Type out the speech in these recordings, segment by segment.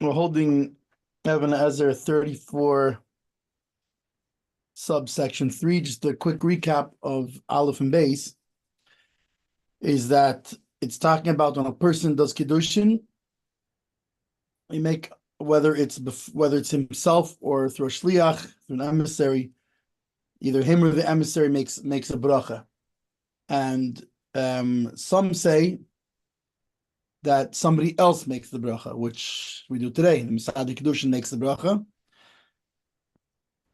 We're holding Ehven 34 subsection 3. Just a quick recap of Aleph and Beis is that it's talking about when a person does Kiddushin, you make whether it's himself or through a shliach, through an emissary, either him or the emissary makes a bracha. And some say that somebody else makes the bracha, which we do today. The Misad Kiddushin makes the bracha.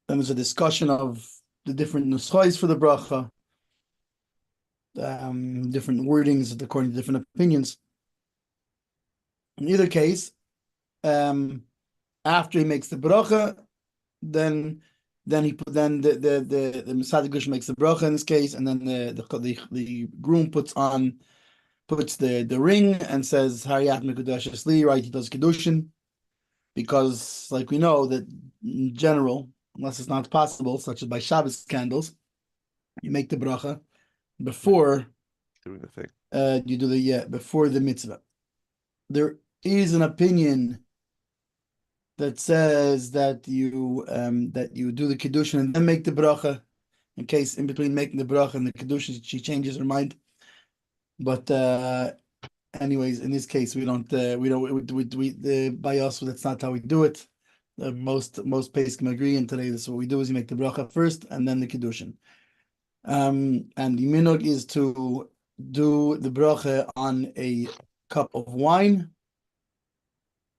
Then there's a discussion of the different nuschos for the bracha, different wordings according to different opinions. In either case, after he makes the bracha, then the Misad Kiddushin makes the bracha in this case, and then the groom puts the ring and says Hariyat Mekudash Esli, right? He does Kiddushin, because like we know that in general, unless it's not possible, such as by Shabbos candles, you make the bracha before doing the thing. You do before the mitzvah. There is an opinion that says that you do the Kiddushin and then make the bracha, in case in between making the bracha and the Kiddushin she changes her mind. But anyways, in this case, we by us, that's not how we do it. Most Pesachim agree, and today this is what we do: is you make the bracha first and then the Kiddushin. And the minhag is to do the bracha on a cup of wine,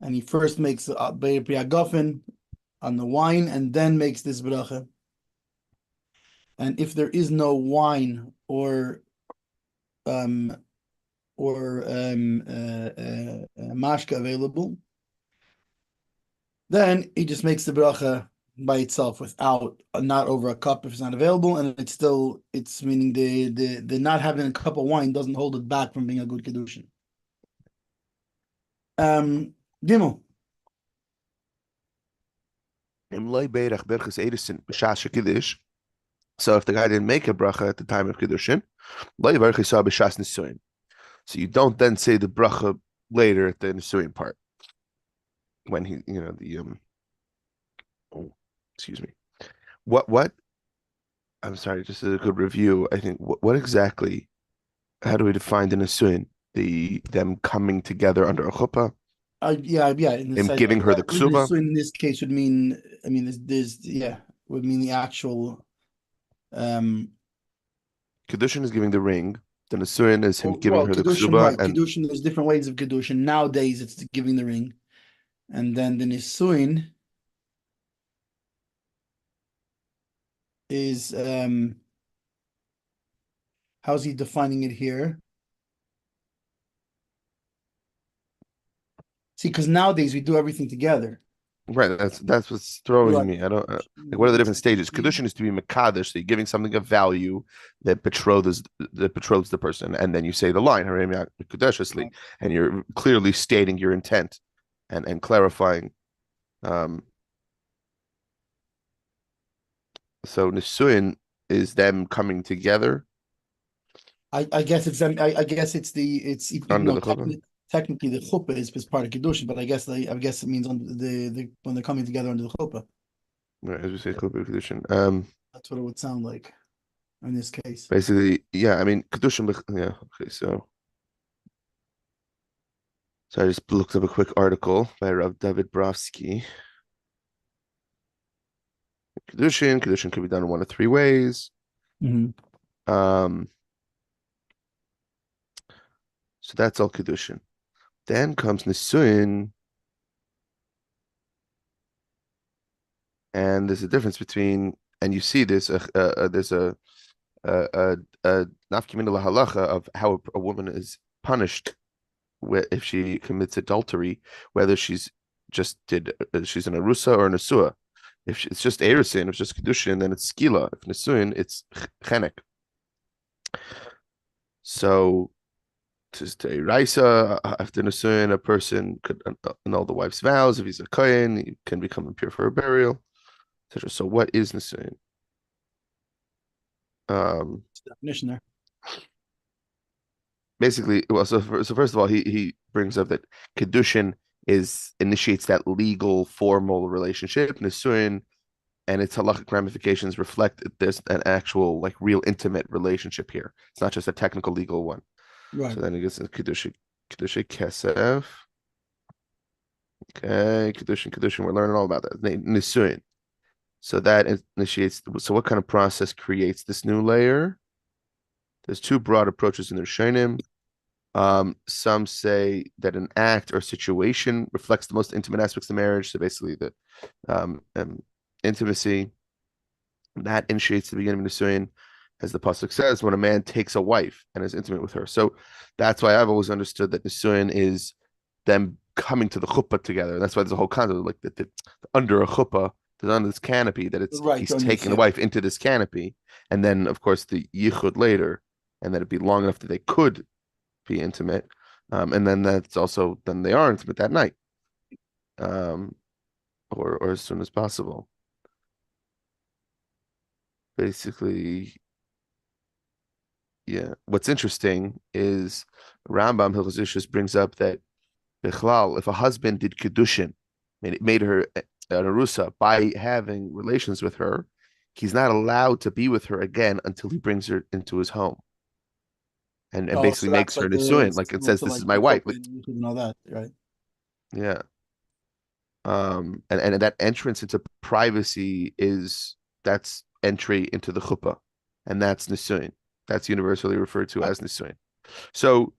and he first makes Priyagofen on the wine and then makes this bracha. And if there is no wine or mashka available, then he just makes the bracha by itself without not over a cup if it's not available, and it's meaning the not having a cup of wine doesn't hold it back from being a good Kiddushin. Gimel. So if the guy didn't make a bracha at the time of Kiddushin, so you don't then say the bracha later at the Nisuin part. When he, excuse me. What? I'm sorry, just a good review. I think what exactly, how do we define the Nisuin? Them coming together under a chuppah? Yeah. Him giving her the ksuba? In this case would mean, would mean the actual. Kiddushin is giving the ring. The Nisuin is him giving her the ksuba. Right. And Kiddushin, there's different ways of Kiddushin. Nowadays, it's giving the ring. And then the Nisuin is, how's he defining it here? See, because nowadays we do everything together. Right, that's what's throwing me. I don't like, what are the different stages? Kiddushin is to be mekadesh, so you're giving something of value that betroths the person, and then you say the line, and you're clearly stating your intent and clarifying. So Nisuin is them coming together. I guess it's them. I guess it's Under the chuppah. Technically the chuppah is part of Kiddushin, but I guess it means on when they're coming together under the chuppah. Right, as we say, chuppah Kiddushin. That's what it would sound like in this case. Basically, yeah. I mean, Kiddushin. Yeah. Okay, so I just looked up a quick article by Rav David Brovsky. Kiddushin could be done in one of three ways. Mm-hmm. So that's all Kiddushin. Then comes Nisuin, and there's a difference between, and you see this. There's a nafkamina lahalacha of how a woman is punished if she commits adultery, whether she's an arusa or an asua. If it's just erusin, if it's just Kiddushin, then it's skila. If Nisuin, it's chenek. So to Raisa, after Nisuin, a person could annul the wife's vows. If he's a kohen, he can become impure for a burial, etc. So what is Nisuin? Definition there. Basically, well, so first of all, he brings up that Kiddushin initiates that legal formal relationship. Nisuin and its halachic ramifications reflect that there's an actual like real intimate relationship here. It's not just a technical legal one. Right. So then it gets into Kiddushin Kesef. Okay, Kiddushin. We're learning all about that. Nisuin. So that initiates. So what kind of process creates this new layer? There's two broad approaches in the Rishonim. Some say that an act or situation reflects the most intimate aspects of marriage. So basically, the intimacy that initiates the beginning of Nisuin, as the pasuk says, when a man takes a wife and is intimate with her. So that's why I've always understood that Nisuin is them coming to the chuppah together. That's why there's a whole concept of like that under a chuppah, there's under this canopy that he's taking the wife into this canopy, and then of course the yichud later, and that it'd be long enough that they could be intimate, and then that's also then they are intimate that night, or as soon as possible. Basically, yeah. What's interesting is Rambam Hilchos brings up that Bichlal, if a husband did Kiddushin, made her an Arusa by having relations with her, he's not allowed to be with her again until he brings her into his home. And basically makes her Nisuin, like it says, this is my wife. And all that, right? Yeah. And that entrance into privacy that's entry into the chuppah, and that's Nisuin. That's universally referred to as Nisuin. So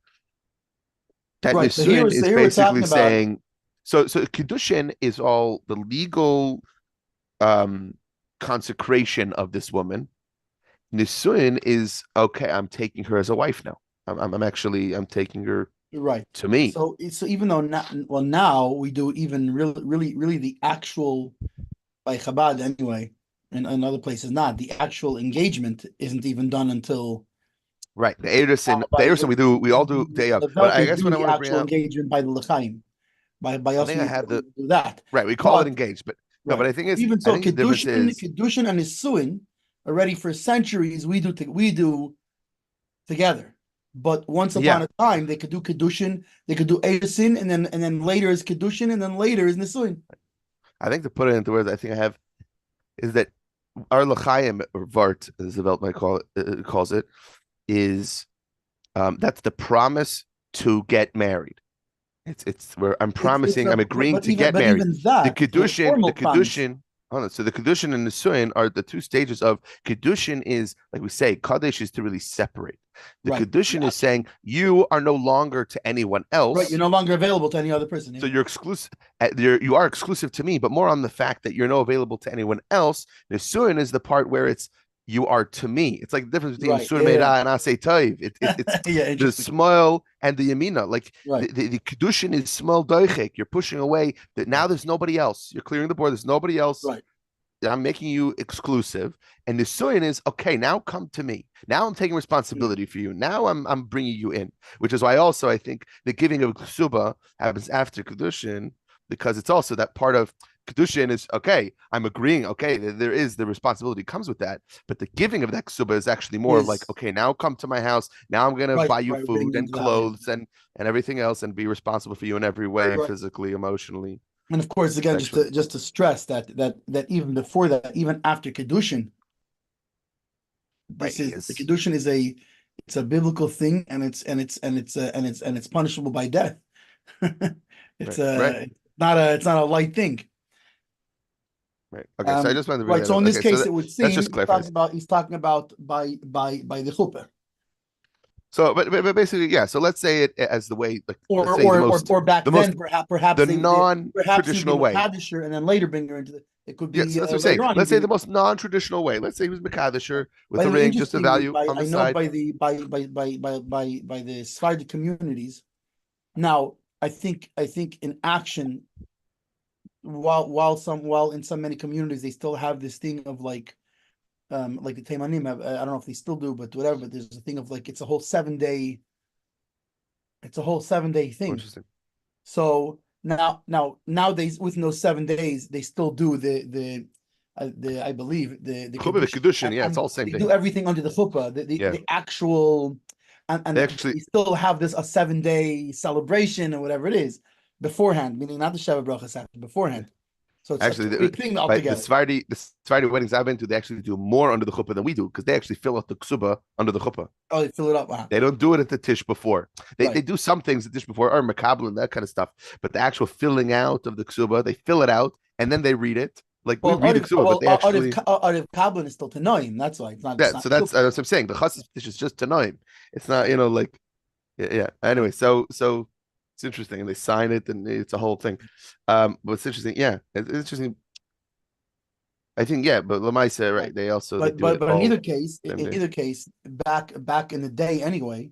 that right. Nisuin is basically saying, so Kiddushin is all the legal consecration of this woman. Nisuin is, okay, I'm taking her as a wife now. I'm taking her right to me. So even though now we do even really the actual, by Chabad anyway, and other places not, the actual engagement isn't even done until right. The Eretz we all do day of. But I guess what I want to bring up engagement by the L'chaim, by us, we do that. Right, we call it engaged, but right. No, but I think it's even so. Kiddushin and Nisuin already for centuries we do together. But once upon a time, they could do Kiddushin, they could do Eisin, and then later is Kiddushin, and then later is Nisuin. I think to put it into words, I think I have is that our L'chaim or Vart, as the Welton calls it, is that's the promise to get married. It's where I'm promising, I'm agreeing to get married. The Kiddushin. So the Kiddushin and Nisuin are the two stages of Kiddushin. Is like we say, Kaddish is to really separate. The Kiddushin is saying you are no longer to anyone else. Right, you're no longer available to any other person. Yeah. So you're exclusive. You are exclusive to me, but more on the fact that you're no available to anyone else. Nisuin is the part where it's you are to me. It's like the difference between Sur Meira and Asay Toiv. It's the smile and the Yamina. Like the Kiddushin is small doichek. You're pushing away that now there's nobody else. You're clearing the board. There's nobody else. Right. I'm making you exclusive. And the Nisuin is, okay, now come to me. Now I'm taking responsibility for you. Now I'm bringing you in, which is why also I think the giving of Ksuba happens after Kiddushin, because it's also that part of Kiddushin is, okay, I'm agreeing, okay, there is the responsibility comes with that, but the giving of that ksuba is actually more like, okay, now come to my house, now I'm going to buy you food and clothes and everything else and be responsible for you in every way, physically, emotionally. And of course, again, just to stress that even before that, even after Kiddushin, the Kiddushin is a biblical thing, and it's punishable by death. It's not a light thing. Right. Okay. So I just wanted to right. So in this case, it would seem he's talking about by the chuppah. So, but basically, yeah. So let's say it as the way, like, or back then, perhaps the non-traditional way, and then later bring her into it could be. Yes, that's what I'm saying. Let's say the most non-traditional way. Let's say he was Mekadisher with a ring, just a value on the side. I know by the Sephardic communities. Now, I think in action. While in so many communities they still have this thing of like the Teimanim have, I don't know if they still do, but whatever, but there's a thing of like it's a whole 7-day thing. Interesting. So nowadays within those 7 days they still do the I believe the Kiddushin, it's all same they thing. do everything under the chuppah, the actual and they still have this a 7-day celebration or whatever it is. beforehand, meaning not the Sheva Brachas happened beforehand. So it's Actually, a big thing the altogether. Sephardi weddings I've been to, they actually do more under the chuppah than we do because they actually fill out the ksuba under the chuppah. Oh, they fill it up. Wow. They don't do it at the tish before. They Right. do some things at the tish before, or makabel and that kind of stuff. But the actual filling out of the ksuba, they fill it out and then they read it. Like we read the ksuba, but they actually Arif Kablan is still Tanoim. That's why it's not. yeah. So that's what I'm saying. The chassid tish is just tanoim. It's not like yeah. Anyway, so it's interesting, and they sign it, and it's a whole thing. But it's interesting. Yeah, it's interesting. I think but Lamaisa, right? They also but in either case, back in the day anyway.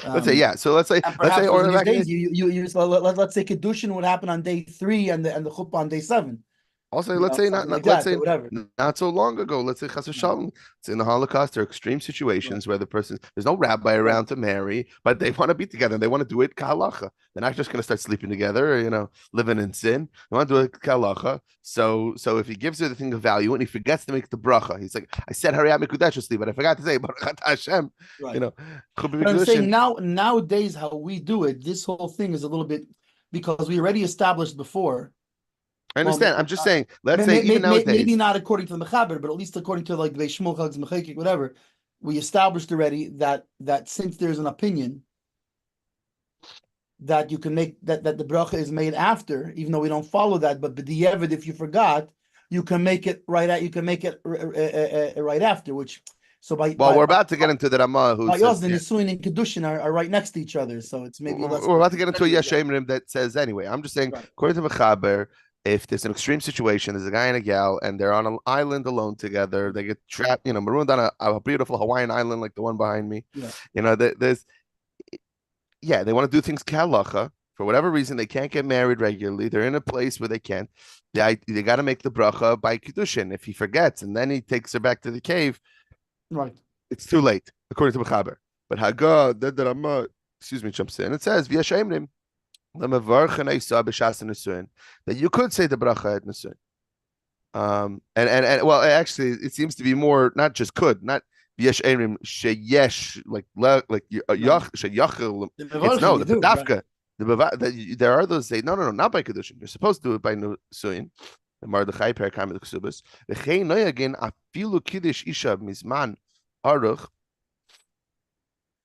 Let's say So let's say or in these days, let's say Kiddushin would happen on day 3 and the chuppah on day 7. Also, let's say not so long ago. Let's say Chas v'Shalom. It's in the Holocaust. There are extreme situations where there's no rabbi around to marry, but they want to be together. They want to do it kahalacha. They're not just going to start sleeping together, or, living in sin. They want to do it kahalacha. So if he gives her the thing of value and he forgets to make the bracha, he's like, I said Hariyat Mikudeshli, but I forgot to say Baruch Hashem. Right. But I'm saying nowadays how we do it. This whole thing is a little bit because we already established before. I understand. I'm just saying. Let's say even nowadays, maybe not according to the mechaber, but at least according to like the Shmuel Chags Mechekik, whatever. We established already that since there's an opinion that you can make that the bracha is made after, even though we don't follow that, but b'diavad, if you forgot, you can make it right at right after. Which we're about to get into the Ramah who says the Nisuin and Kiddushin are right next to each other, so it's maybe we're about to get into a Yesh Emrim that says anyway. I'm just saying, according to mechaber. If there's an extreme situation, there's a guy and a gal, and they're on an island alone together, they get trapped, marooned on a beautiful Hawaiian island like the one behind me. Yeah. They want to do things kalacha. For whatever reason, they can't get married regularly. They're in a place where they can't. They got to make the bracha by Kiddushin. If he forgets and then he takes her back to the cave, right? It's too late, according to Mechaber. But Haggah, jumps in. It says, that you could say the bracha at Nisuin. And well, actually, it seems to be more not just could, not yesh erim sheyesh like yach sheyachel. It's no the pedafka. There are those say no, not by Kiddushin. You're supposed to do it by Nisuin. The Mardechai Perikam the Ksubas. The Chei Noyagin afilu kiddush isha mizman Aruch.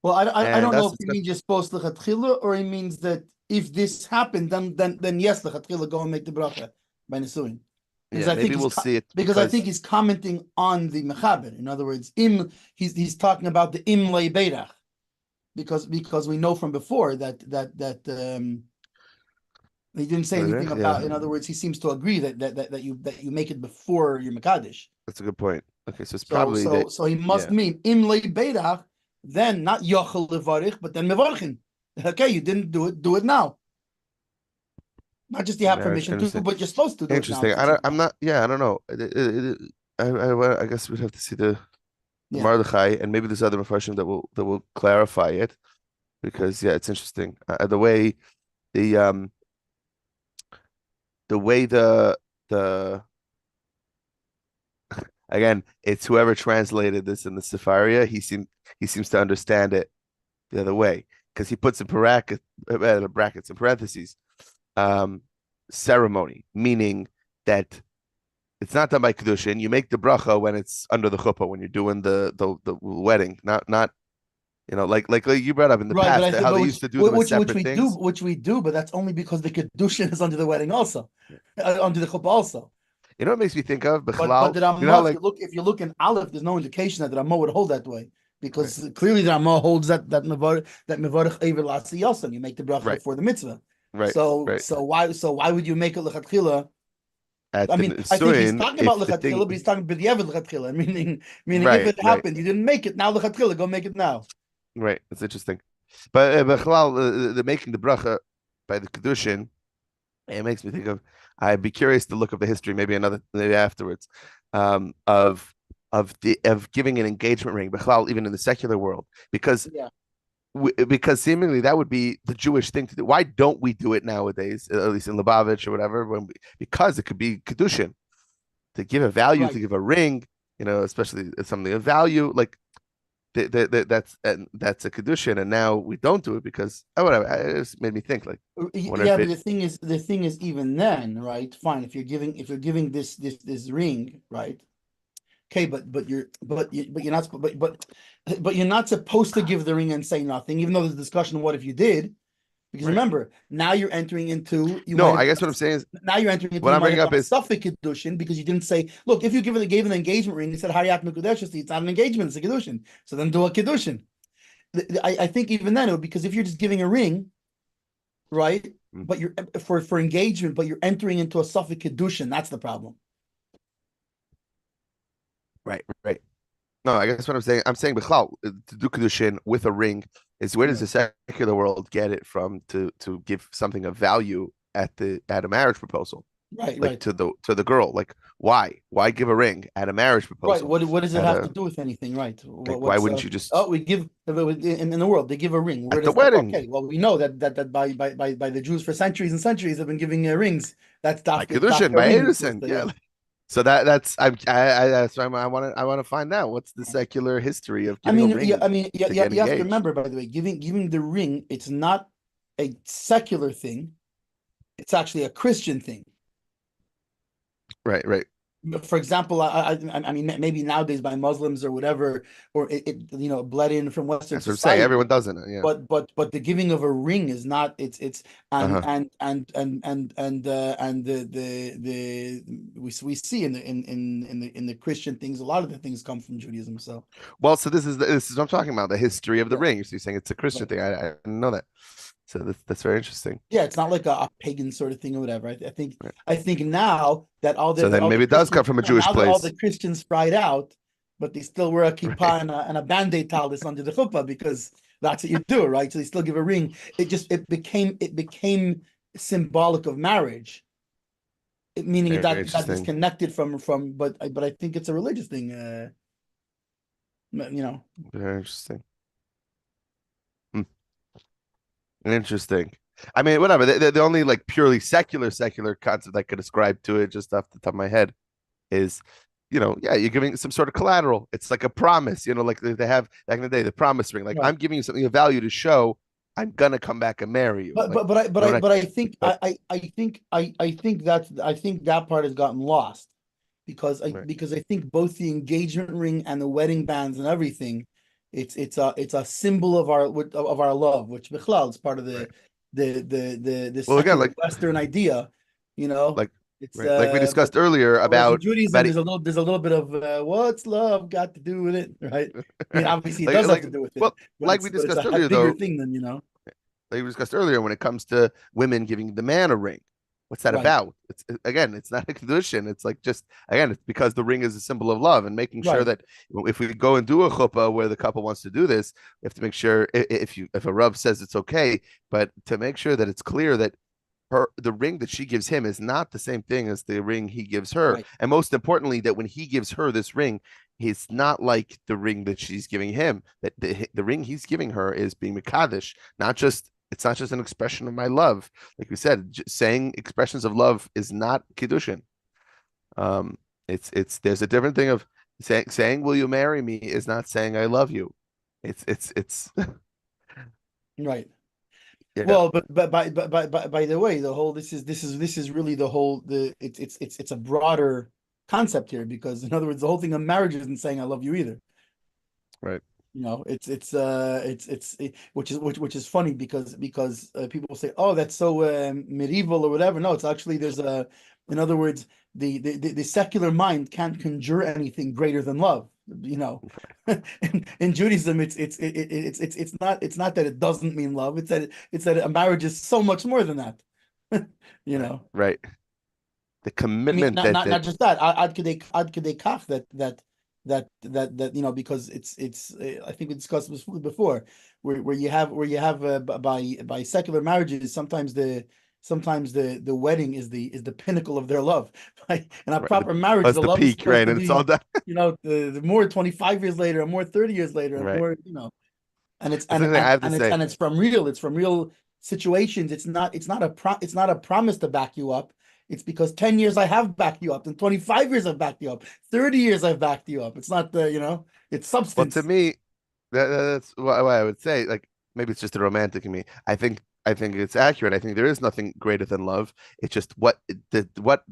Well, I don't know if he means you're supposed to lechatchila, or he means that if this happened, then yes, lechatchila, go and make the bracha by Nisuin. Maybe we'll see it because I think he's commenting on the mechaber. In other words, he's talking about the im le'beirach, because we know from before that he didn't say anything about. In other words, he seems to agree that you make it before your mekadesh. That's a good point. Okay, so it's probably so he must mean im le'beirach. Then not yochel levarich, but then mevarchin. Okay, you didn't do it. Do it now. Not just you have permission to, but you're supposed to do it now. Interesting. I don't know. I guess we'd have to see the Mardechai, and maybe there's other mepharshim that will clarify it, because it's interesting. The way the again, it's whoever translated this in the Sefaria. He seems to understand it the other way, because he puts in brackets in parentheses ceremony, meaning that it's not done by Kiddushin. You make the bracha when it's under the chuppah, when you're doing the wedding, not like you brought up in the past how they used to do them as separate things. Which we do, but that's only because the Kiddushin is under the wedding also, under the chuppah also. You know what it makes me think of? But the Ramah, if you look in Aleph, there's no indication that the Ramah would hold that way, because clearly the Ramah holds that mevarich Ehven Latsi Yosan. You make the bracha before the mitzvah. Right. So why would you make it lechatchila? I think he's talking about lechatchila, but he's talking b'diavad lechatchila, meaning if it happened, you didn't make it, now lechatchila, go make it now. Right. It's interesting, but the making the bracha by the Kiddushin, it makes me think of. I'd be curious to look up the history, maybe afterwards, of giving an engagement ring, even in the secular world, because seemingly that would be the Jewish thing to do. Why don't we do it nowadays, at least in Lubavitch or whatever? Because it could be Kiddushin, to give a value, to give a ring, especially something of value. Like that's a Kiddushin, and now we don't do it because whatever. It just made me think like, wonder Yeah, if but it the thing is, even then, right? Fine, if you're giving this ring, right? Okay, but you're not supposed to give the ring and say nothing, even though there's a discussion. What if you did? Because right. remember, now you're entering into you No, might I have guess what I'm saying is now you're entering into what you I'm might bringing have up done a is suffix Kiddushin because you didn't say, look, if you gave an engagement ring, you said Hayat Mekudeshesti, it's not an engagement, it's a Kiddushin. So then do a Kiddushin. I think even then it would, because if you're just giving a ring, right? mm, But you're for engagement, but you're entering into a suffix Kiddushin, that's the problem. right. No, I guess what I'm saying, Bichlal, to do Kiddushin with a ring is where does Right. the secular world get it from to give something of value at a marriage proposal, Right, like right. to the girl? Like why give a ring at a marriage Right. proposal? What does it At have to a do with anything? Right. like why What's wouldn't you just oh, we give in the world they give a ring. Where at the does that? wedding Okay, well we know that by the Jews for centuries and centuries have been giving rings. That's by dafka Kiddushin, by ring. Edison, yeah. Yeah. So that's why I want to find out what's the secular history of giving a ring to get You have to engaged. remember, by the way, giving the ring, it's not a secular thing. It's actually a Christian thing. Right. For example, I mean, maybe nowadays by Muslims or whatever, or bled in from Western That's what I'm saying. Everyone society. doesn't. Yeah. But the giving of a ring is not. It's Uh-huh. and the we see in the Christian things, a lot of the things come from Judaism. So Well, so this is what I'm talking about, the history of the yeah, ring. So you're saying it's a Christian right. thing. I didn't know that. So that's very interesting. Yeah, it's not like a pagan sort of thing or whatever. Right. I think now that So then all the maybe it does come Christians, from a yeah, Jewish now that all place. the Christians fried out, but they still wear a Right. kippah and a band-aid tallis under the chuppah because that's what you do, right? So they still give a ring. It became symbolic of marriage, meaning Very that got interesting. disconnected from. But I think it's a religious thing. You know. Very interesting. Hmm. Interesting. I mean, whatever. The only like purely secular concept I could ascribe to it, just off the top of my head, is, yeah, you're giving some sort of collateral. It's like a promise, like they have back in the day, the promise ring. Like, Right. I'm giving you something of value to show I'm gonna come back and marry you. Like, But I think but I think that part has gotten lost because right, I think both the engagement ring and the wedding bands and everything, it's a symbol of our love, which Bichlal is part of right. the Well, again, secular Western idea, you know. like, It's right, like we but discussed earlier whereas in about Judaism about it, there's a little bit of what's love got to do with it, right? I mean, obviously it like does have like to do with it, well, but like we it's discussed a earlier, bigger though, thing than like we discussed earlier, when it comes to women giving the man a ring. What's that right, about? It's again, it's not a condition. It's like, just again, it's because the ring is a symbol of love, and making sure right. that if we go and do a chuppah where the couple wants to do this, we have to make sure, if a Rav says it's okay, but to make sure that it's clear that the ring that she gives him is not the same thing as the ring he gives her, Right. and most importantly, that when he gives her this ring, it's not like the ring that she's giving him. That the ring he's giving her is being mekadesh, not just it's not just an expression of my love. Like we said, saying expressions of love is not kiddushin. Um, it's there's a different thing of saying "Will you marry me" is not saying "I love you." It's Right. yeah, Well, by the way, the whole this is really the whole it's a broader concept here because in other words, the whole thing of marriage isn't saying I love you either. right, Which is funny because people say, oh, that's so medieval or whatever. No, it's actually there's a in other words, the secular mind can't conjure anything greater than love. You know, in Judaism, it's not that it doesn't mean love. It's that a marriage is so much more than that. You know, right. The I mean, commitment not just that. Ad kedei kach because I think we discussed this before where you have by secular marriages sometimes the wedding is the pinnacle of their love. Right? In a right, proper marriage, that's the the love is peak, supposed right, to and it's all be, done. the more 25 years later, and more 30 years later, and Right. more, and it's That's the thing I have to say. it's from real situations. It's not a promise to back you up. It's because 10 years I have backed you up, and 25 years I've backed you up, 30 years I've backed you up. It's not it's Well, to substance. me, That's what I would say. Like maybe it's just a romantic in me. I think it's accurate. I think there is nothing greater than love. It's just what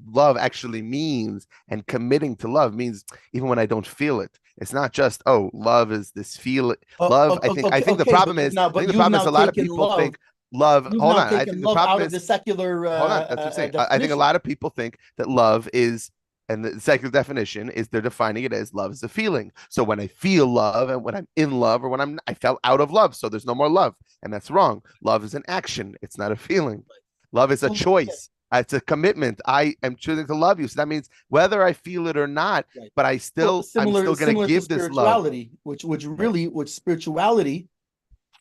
love actually means, and committing to love means even when I don't feel it. It's not just, oh, love is this feel. Love. I think the Okay, problem is I but think the you've problem is now a lot of taken people love. think love. You've Hold now on. I taken think the love problem out of is the secular hold on. That's what I'm saying. I think a definition. lot of people think that love is, and the secular definition is they're defining it as love is a feeling. So when I feel love and when I'm in love or when I fell out of love, so there's no more love. And that's wrong. Love is an action. It's not a feeling. Love is a Well, okay, choice. It's a commitment. I am choosing to love you. So that means whether I feel it or not, right. but Well, I'm still going to similar to give this love. spirituality, Right. which spirituality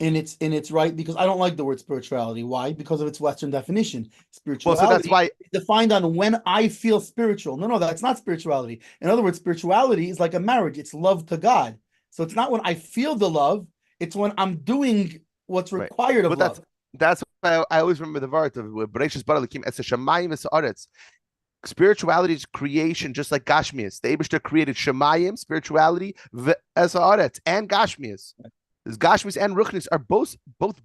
in its right, because I don't like the word spirituality. Why? Because of its Western definition. Well, so that's Spirituality why. is defined on when I feel spiritual. No, that's not spirituality. In other words, spirituality is like a marriage. It's love to God. So it's not when I feel the love, it's when I'm doing what's Right. required of But love. that's why I always remember the word of Bereshis bara Elokim es hashamayim es haaretz. Spirituality is creation, just like Gashmias. The Eibishter created Shemayim, spirituality, as haaretz, and Gashmias. Gashmis and Ruchnis are both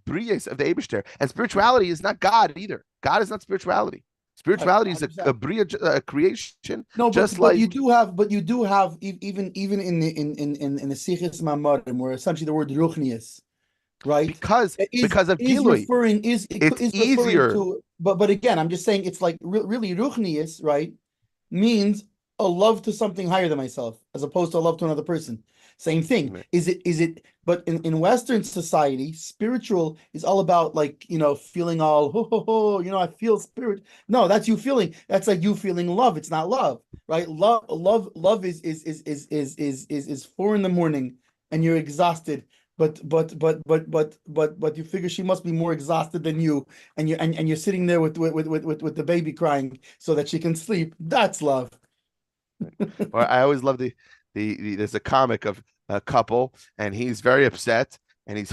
briyas of the Eibishter, and spirituality is not God either. God is not spirituality. Right, Spirituality is a 100%. briya, a creation, No, just but like you do have even in the Sichos Mamorim, where essentially the word ruchnius, right, because because of Gilui, it's is referring easier. to, but again, I'm just saying it's like really ruchnius, right, means a love to something higher than myself, as opposed to a love to another person. Same thing. Is it? But in Western society, spiritual is all about, like, feeling all ho ho ho. I feel spirit. No, that's you feeling. That's like you feeling love. It's not love, right? Love is 4 in the morning and you're exhausted. But you figure she must be more exhausted than you, and you're sitting there with the baby crying so that she can sleep. That's love. Or I always love the there's a comic of a couple and he's very upset and he's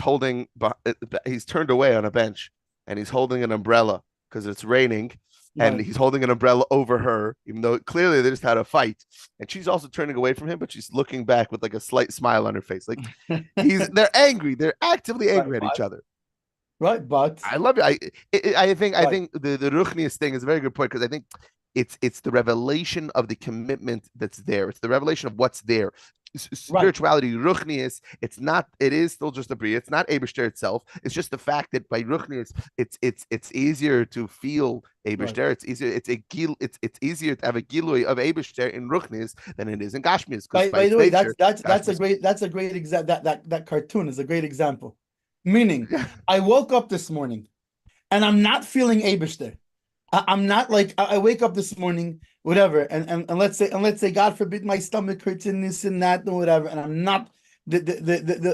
turned away on a bench and he's holding an umbrella because it's raining and Right. he's holding an umbrella over her, even though clearly they just had a fight, and she's also turning away from him, but she's looking back with like a slight smile on her face, like they're angry, they're actively Right, angry at each other. but I love it. I right, think the Ruchnius thing is a very good point, because I think it's the revelation of the commitment that's there. It's the revelation of what's there. right, Spirituality, Ruchnius, it is still just a bria. It's not Eibishter itself. It's just the fact that by Ruchnius, it's easier to feel right. Eibishter. It's easier to have a gilui of Eibishter in Ruchnius than it is in Gashmias, because by By its the way, nature, Gashmias. that's a great example. That cartoon is a great example. Meaning, Yeah, I woke up this morning and I'm not feeling Abishter. I'm not like, I wake up this morning, whatever, and let's say God forbid my stomach hurts and this and that and whatever, and I'm not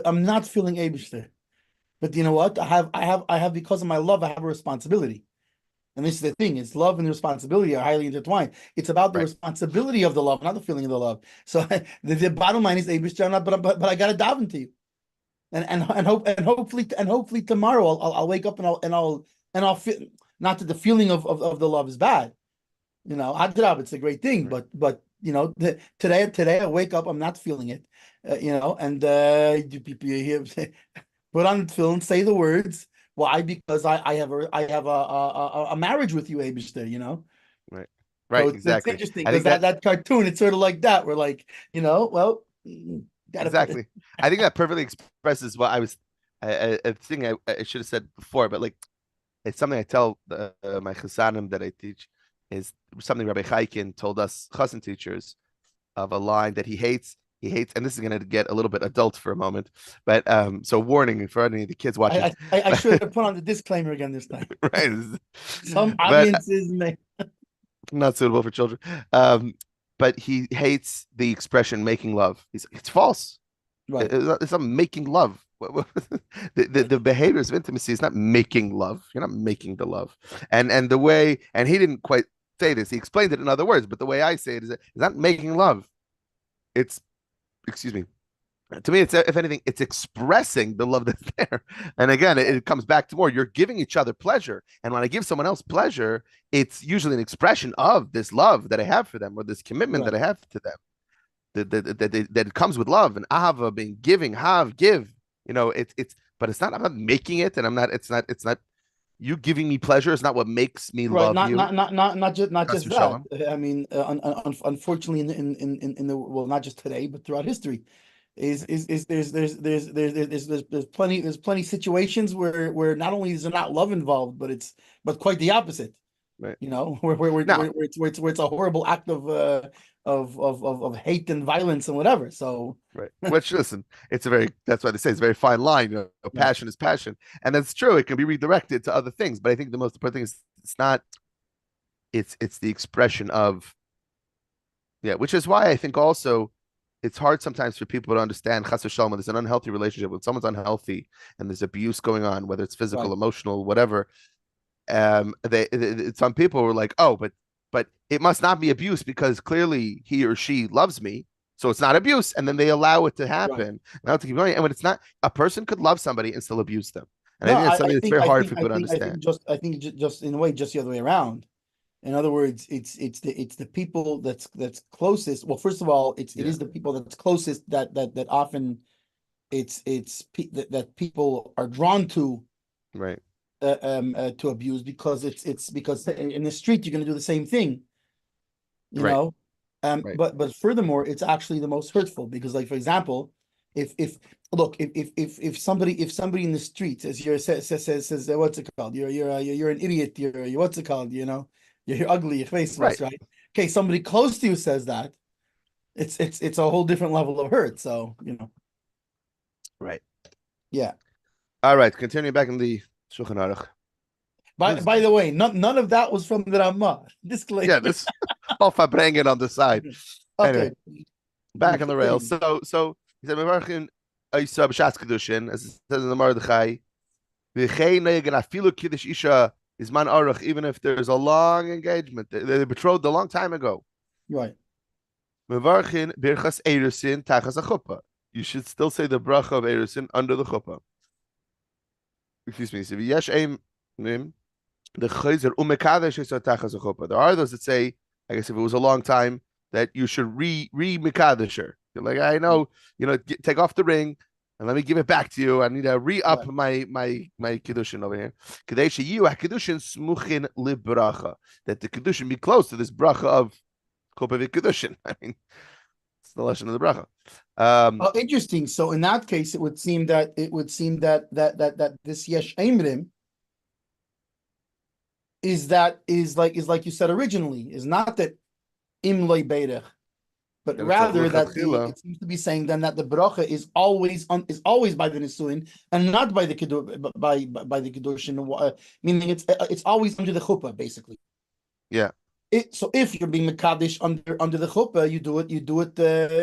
I'm not feeling Abishter. But you know what? I have because of my love, I have a responsibility. And this is the thing: is love and responsibility are highly intertwined. It's about the right. responsibility of the love, not the feeling of the love. So the bottom line is, Abishter, I'm not, but I got to dive into you, and hopefully tomorrow I'll wake up and I'll feel, not that the feeling of the love is bad. Adrab, it's a great thing, Right. but today I wake up, I'm not feeling it, and you put on the film, say the words. Why? Because I have a marriage with you, Abishter. Right. So Right. it's Exactly. interesting I because think that cartoon, it's sort of like that. We're like, well, gotta put it. exactly. I think that perfectly expresses what I was a thing I should have said before, but like it's something I tell my chassanim that I teach, is something Rabbi Chaikin told us chassan teachers, of a line that he hates. He hates, and this is going to get a little bit adult for a moment, but so warning for any of the kids watching. I should have put on the disclaimer again this time. Right, Some but audiences may. not suitable for children. Um, but he hates the expression "making love." It's false. Right. It's not making love. The behaviors of intimacy is not making love. You're not making the love. And the way, and he didn't quite say this. He explained it in other words, but the way I say it is that it's not making love. It's, excuse me. To me, it's, if anything, it's expressing the love that's there. And again, it comes back to more. You're giving each other pleasure, and when I give someone else pleasure, it's usually an expression of this love that I have for them, or this commitment that Right. I have to them. That it comes with love and ahava, being giving, have, give. but it's not. I'm not making it, and I'm not. It's not you giving me pleasure. It's not what makes me Right, love you. not Chas just that. v'shalom. I mean, unfortunately, in the well, not just today, but throughout history, is there's plenty situations where not only is there not love involved, but quite the opposite. Right. Where Now, it's a horrible act of hate and violence and whatever. So right. Which, listen, that's why they say it's a very fine line. right, Passion is passion. And that's true. It can be redirected to other things. But I think the most important thing is it's not, it's the expression of, yeah, which is why I think also it's hard sometimes for people to understand chas v'shalom when there's an unhealthy relationship, when someone's unhealthy and there's abuse going on, whether it's physical, right, emotional, whatever. Some people were like, oh, but it must not be abuse because clearly he or she loves me, so it's not abuse, and then they allow it to right. happen, now to keep going. And when it's not, a person could love somebody and still abuse them, and I No, think that's something that's very hard for people to I think understand. just in a way, just the other way around. In other words, it's the people that's closest. Well, first of all, it Yeah, is the people that's closest that often that people are drawn right, to abuse because in the street you're going to do the same thing, you right, know. right, But furthermore, it's actually the most hurtful because, like for example, if look if somebody in the street says what's it called, you're an idiot, you're what's it called, you're ugly, your face right, was right. Okay, somebody close to you says that, it's a whole different level of hurt. So right. yeah. All right, continuing back in the Shulchan Aruch. By the way, none of that was from the Ramah. Disclaimer. Yeah, this all bringing on the side. Okay. Anyway, back on the rails. Continue. So he said, "Mevarchin Isa b'shas kedushin," as it says in the Mordechai. V'chei ne'egan afilu kiddush isha is man aruch, even if there's a long engagement. They betrothed a long time ago. Right. Mevarchin birchas erusin tachas a chuppah. You should still say the bracha of erusin under the chuppah. Excuse me. So v'yesh aim the Haezer umekadesh is tachas a chuppah. There are those that say, I guess if it was a long time, that you should re-mikadesher. You're like, I know, take off the ring and let me give it back to you. I need to re-up Right. my Kiddushin over here. Kadesh you a Kiddushin smuchin libracha. That the Kiddushin be close to this bracha of Chuppah Kiddushin. I mean, it's the lesson of the bracha. Oh, interesting. So in that case, it would seem that this yesh emrim is like you said originally, is not that im loy beirech, but That it's a rather that lechatchila. it seems to be saying then that the bracha is always by the nisuin and not by the by the kiddushin, meaning it's always under the chuppah basically. Yeah. So if you're being mekadesh under the chuppah, you do it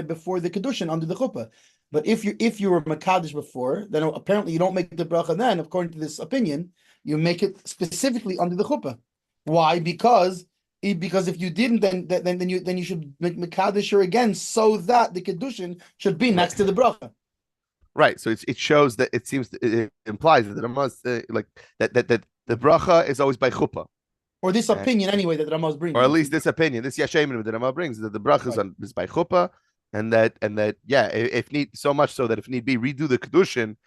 before the kiddushin under the chuppah. But if you were mekadesh before, then apparently you don't make the bracha. Then, according to this opinion, you make it specifically under the chuppah. Why? Because if you didn't, then you should make mekadesh her again, so that the kiddushin should be next to the bracha. Right. So it shows that it implies that it must like that the bracha is always by chuppah. Or this opinion anyway that Rama is bringing, or at least this opinion, this Yashemim that Rama brings, that the bracha right. is by chuppah, and that yeah, if need, so much so that if need be, redo the kedushin,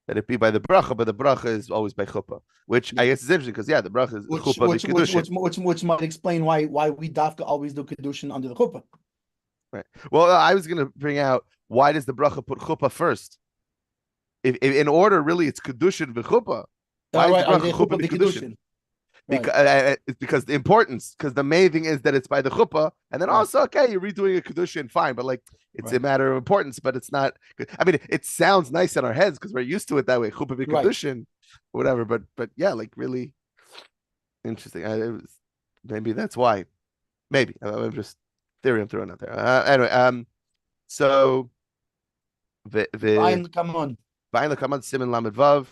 that it be by the bracha, but the bracha is always by chuppah, which I guess is interesting because the bracha is chuppah which might explain why we dafka always do kedushin under the chuppah. Right. Well, I was going to bring out, why does the bracha put chuppah first? If in order, really, it's kedushin v'chuppah. Why is the bracha chuppah v'kedushin? Because the importance, because the main thing is that it's by the chuppah, and then also, okay, you're redoing a kedushin, fine, but like it's a matter of importance, but it's not. I mean, it sounds nice in our heads because we're used to it that way, chuppah v'kedushin, whatever. But yeah, like really interesting. Maybe that's why. Maybe I'm just theory I'm throwing out there. Anyway, so the come on simin lamed vav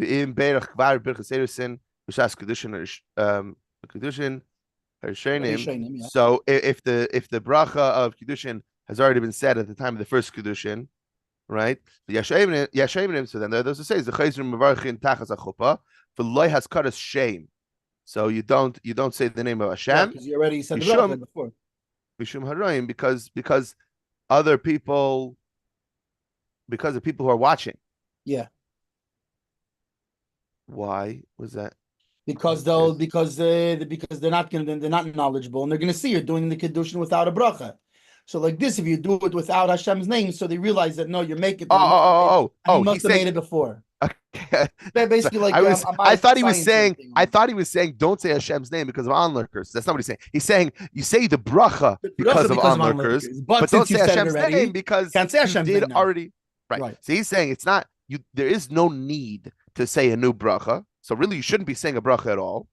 v'im berach kvar birchas erusin b'shas kedushin Hershenim. So if the bracha of Kiddushin has already been said at the time of the first Kiddushin, right? The Yashemim. So then there are those who say the Haezer mevarchin tachas achuppah v'loy has karas shame. So you don't say the name of Hashem because you already said the bracha before. Mishum haroim, because other people, because of people who are watching. Yeah. Why was that? Because they're not knowledgeable, and they're gonna see you're doing the Kiddushin without a bracha. So like this, if you do it without Hashem's name, so they realize that no, you're making Oh, it, and he he's must have saying made it before. okay. They're So basically like a I thought he was science saying thing. don't say Hashem's name because of onlookers. That's not what he's saying. He's saying you say the bracha The because bracha of because of onlookers, onlookers, but but don't since you say said it Hashem's name already, because can't say you Hashem's did name now. already. Right. Right. So he's saying it's not you. There is no need to say a new bracha. So really, you shouldn't be saying a bracha at all.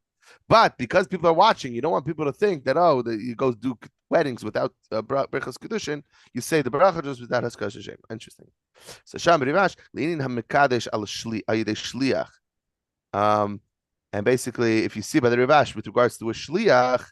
But because people are watching, you don't want people to think that you go do weddings without brachas kedushin. You say the bracha just without haskash Hashem. Interesting. So Sham Rivash leaning hamikadesh al shliach. And basically, if you see by the Rivash with regards to a shliach,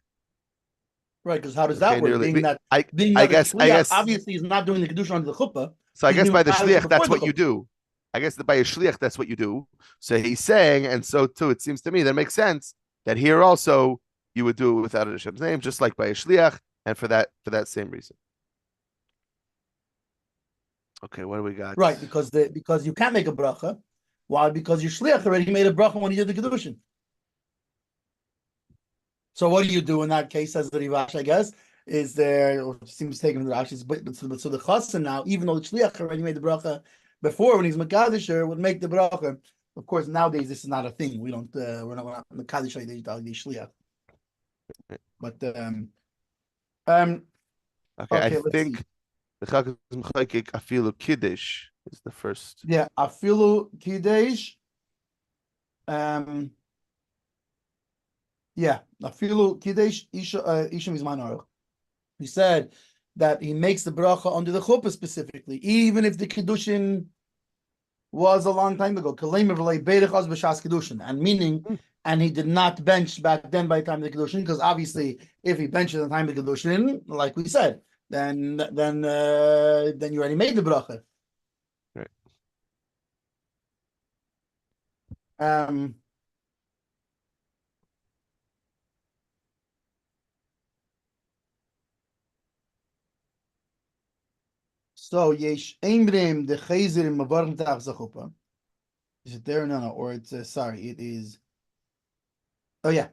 Right? Because how does that work? Being that I the guess shliach obviously is not doing the Kiddushin under the chuppah. So I He's guess doing by the Kaddish shliach, before that's the what you chuppah. do. I guess that by a shliach, that's what you do. So he's saying, and so too, it seems to me that makes sense that here also you would do it without Hashem's name, just like by a shliach, and for that same reason. Okay, what do we got? Right, because you can't make a bracha. Why? Because your shliach already made a bracha when he did the Kiddushin. So what do you do in that case, as the Rivash, I guess, is there, or seems taken from the Rashi's, but so the chassan now, even though the shliach already made the bracha before, when he's Makadisher, would make the bracha. Of course, nowadays this is not a thing. We're not Makadisher, the shliach. But okay, I let's think see. the Chag afilu kiddush is the first. Yeah, afilu kiddush. Yeah, afilu kiddush isha mizman Aruch. He said that he makes the bracha under the chuppah specifically, even if the Kiddushin was a long time ago. And meaning, and he did not bench back then by the time of the Kiddushin, because obviously, if he benches at the time of the Kiddushin, like we said, then you already made the bracha. Right. So yesh Emrim the Haezer in Mavarm Tach Zachupa. Is it there? No, or it's sorry, it is. Oh yeah.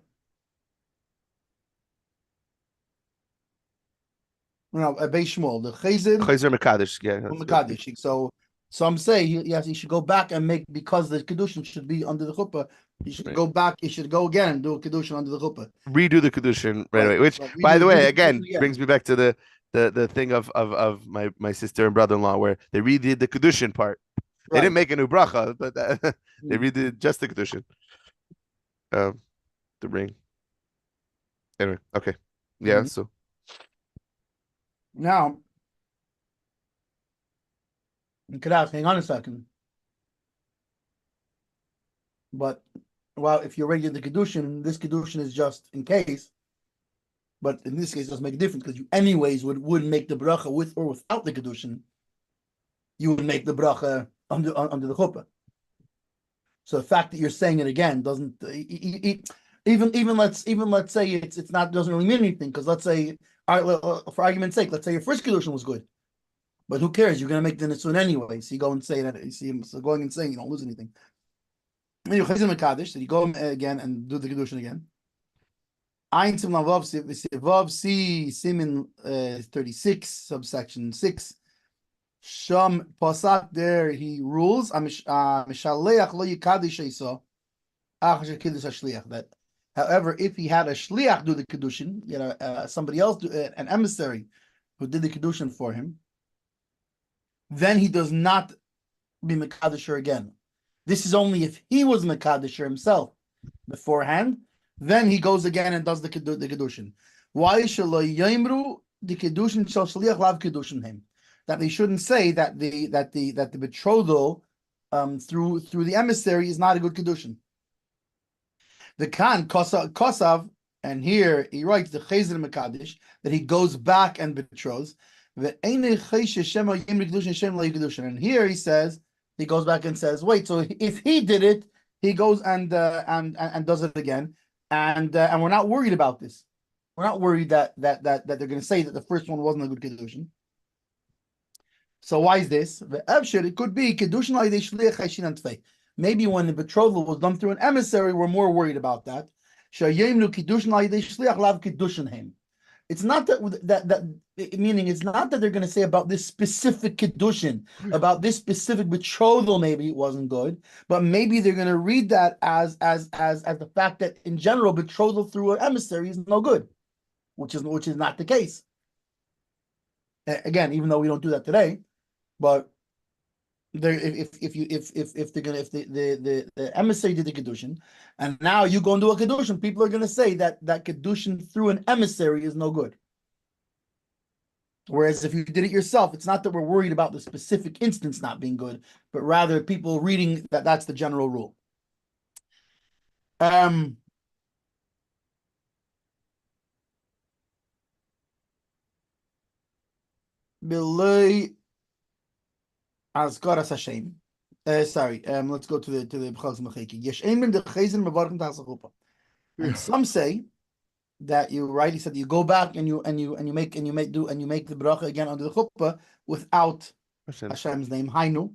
No, Beis Shmuel, the Haezer Mekadesh, yeah. Mekadesh. So some say he should go back and make, because the Kiddushin should be under the chuppah. He should go back. He should go again and do a Kiddushin under the chuppah. Redo the Kiddushin right away. Which, by the way, again brings me back to the thing of my sister and brother-in-law where they redid the Kiddushin part. They didn't make a new bracha, but they redid just the Kiddushin. The ring. Anyway, okay, yeah. So now, you could ask, hang on a second. But well, if you're already in the Kiddushin, this Kiddushin is just in case. But in this case, it doesn't make a difference, because you anyways would make the bracha with or without the Kiddushin. You would make the bracha under the chuppah. So the fact that you're saying it again doesn't even let's say it's not, doesn't really mean anything, because let's say, all right, for argument's sake, let's say your first Kiddushin was good, but who cares? You're going to make the Nitzun anyway. So you go and say that. You see him so going and saying, you don't lose anything. And you Chazim Mekadesh, that you go again and do the Kiddushin again. Ein Sim Vav C Simin 36 subsection 6. Sham Pasak, there he rules. Mishaleach lo yikadish eso. That, however, if he had a shliach do the Kiddushin, somebody else do an emissary who did the Kiddushin for him, then he does not be Mekadisher again. This is only if he was Mekadisher himself beforehand. Then he goes again and does the Kiddushin. Why shelo yimru the Kiddushin shel shliach lav Kiddushin him? That they shouldn't say that the betrothal through the emissary is not a good Kiddushin. The Khan Kosav, and here he writes the Haezer Mekadesh, that he goes back and betroths. And here he says, he goes back and says, wait, so if he did it, he goes and does it again, and we're not worried about this. We're not worried that they're going to say that the first one wasn't a good Kiddushin. So why is this? It could be Kiddushin al yedei shliach haishin and tfei. Maybe when the betrothal was done through an emissary, we're more worried about that. Shayimnu Kiddushin al yedei shliach lav Kiddushin heim. It's not that meaning it's not that they're going to say about this specific Kiddushin, about this specific betrothal, maybe it wasn't good, but maybe they're going to read that as the fact that in general betrothal through an emissary is no good, which is not the case. Again, even though we don't do that today, but there if the emissary did the Kiddushin, and now you go and do a Kiddushin, people are going to say that Kiddushin through an emissary is no good. Whereas if you did it yourself, it's not that we're worried about the specific instance not being good, but rather people reading that's the general rule. Azkaras Hashem. Sorry. Let's go to the B'chaz Mecheki. Yesh Eimen de Haezer mevarchim tas chuppah. And some say that you rightly said you go back and you make the bracha again under the chuppah without Hashem's name. Hainu.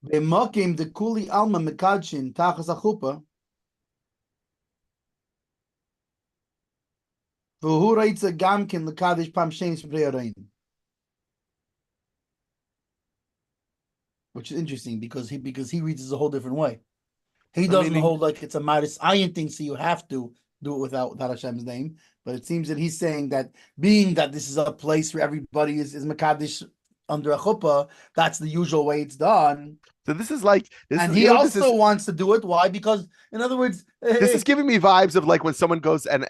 B'makim de kuli alma mekadshin tachas chuppah. V'hu reitza gamkin lekadish pam shein shrei arayin. Which is interesting because he reads it a whole different way. He doesn't hold like it's a modest ayin thing, so you have to do it without Hashem's name. But it seems that he's saying that being that this is a place where everybody is Mekadesh under a chuppah, that's the usual way it's done. So this is like he also wants to do it. Why? Because in other words, this is giving me vibes of like when someone goes and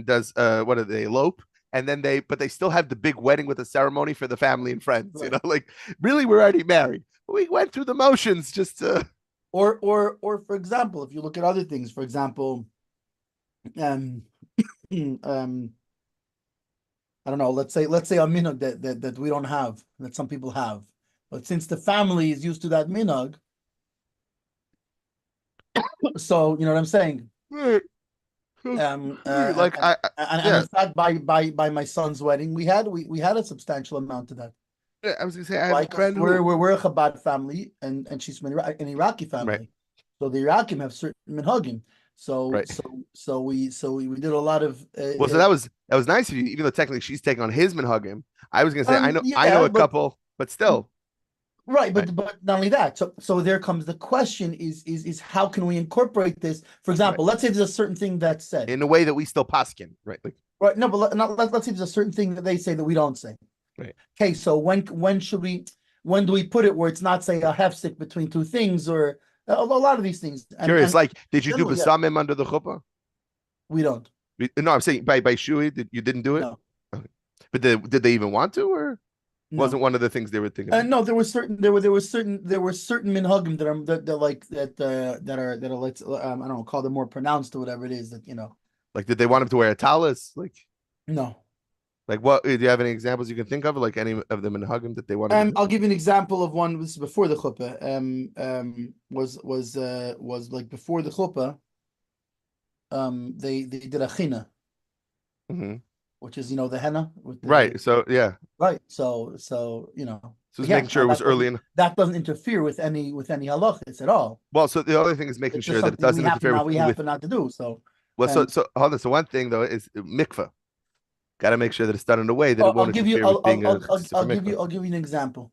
does what are they, elope? And then they still have the big wedding with a ceremony for the family and friends. Right. You know, like really we're already married. We went through the motions just to or for example, if you look at other things, for example, I don't know, let's say a minhag that we don't have, that some people have. But since the family is used to that minhag, so you know what I'm saying? Right. In fact, by my son's wedding, we had a substantial amount of that. Yeah, I was gonna say I have a friend we're a Chabad family, and she's from an Iraqi family, right. So the Irakim have certain minhagim. So right. so we did a lot of. So that was nice of you, even though technically she's taking on his minhagim. I was gonna say I know a couple, but still. Right, but not only that. So there comes the question: is how can we incorporate this? For example, let's say there's a certain thing that's said in a way that we still paskin, right? Like, right. No, but let's say there's a certain thing that they say that we don't say. Right. Okay, so when do we put it where it's not say a hefsek between two things or a lot of these things? Curious, like did you do besamim under the chuppah? We don't. No, I'm saying by shui, you didn't do it. No. Okay. But did they even want to, or wasn't one of the things they were thinking? No, there were certain minhagim that are like I don't know, call them more pronounced or whatever it is that you know. Like, did they want him to wear a talis? Like, no. Like, what do you have any examples you can think of? Like any of the minhagim that they wanted? I'll give you an example of one. This is before the chuppah. Was like before the chuppah. They did a china, which is the henna. Right. So yeah. Right. So you know. So it's making sure it was early in. That doesn't interfere with any halachas at all. Well, so the other thing is making sure that it doesn't interfere with. We have not to do so. Well, so hold on. So one thing though is mikvah. Got to make sure that it's done in a way that it won't interfere with being I'll give you an example.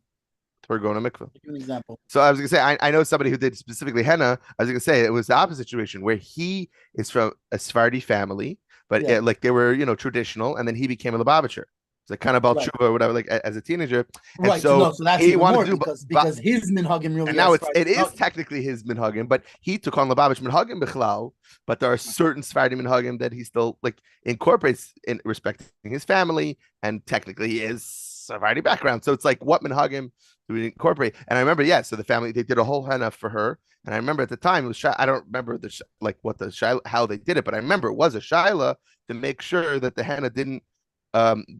We're going to mikvah. I'll give you an example. So I was gonna say I know somebody who did specifically henna. I was gonna say it was the opposite situation where he is from a Sephardi family, but like they were traditional, and then he became a Lubavitcher. It's like kind of about tshuva or whatever, like as a teenager. And right. So that's he wanted more to do because his minhagim really. And now it is technically his minhagim, but he took on Lubavitch minhagim bichlal. But there are certain Sephardi minhagim that he still like incorporates in respecting his family, and technically he is Sephardi background. So it's like, what minhagim do we incorporate? And I remember, so the family, they did a whole henna for her. And I remember at the time it was I don't remember how they did it, but I remember it was a shaila to make sure that the henna didn't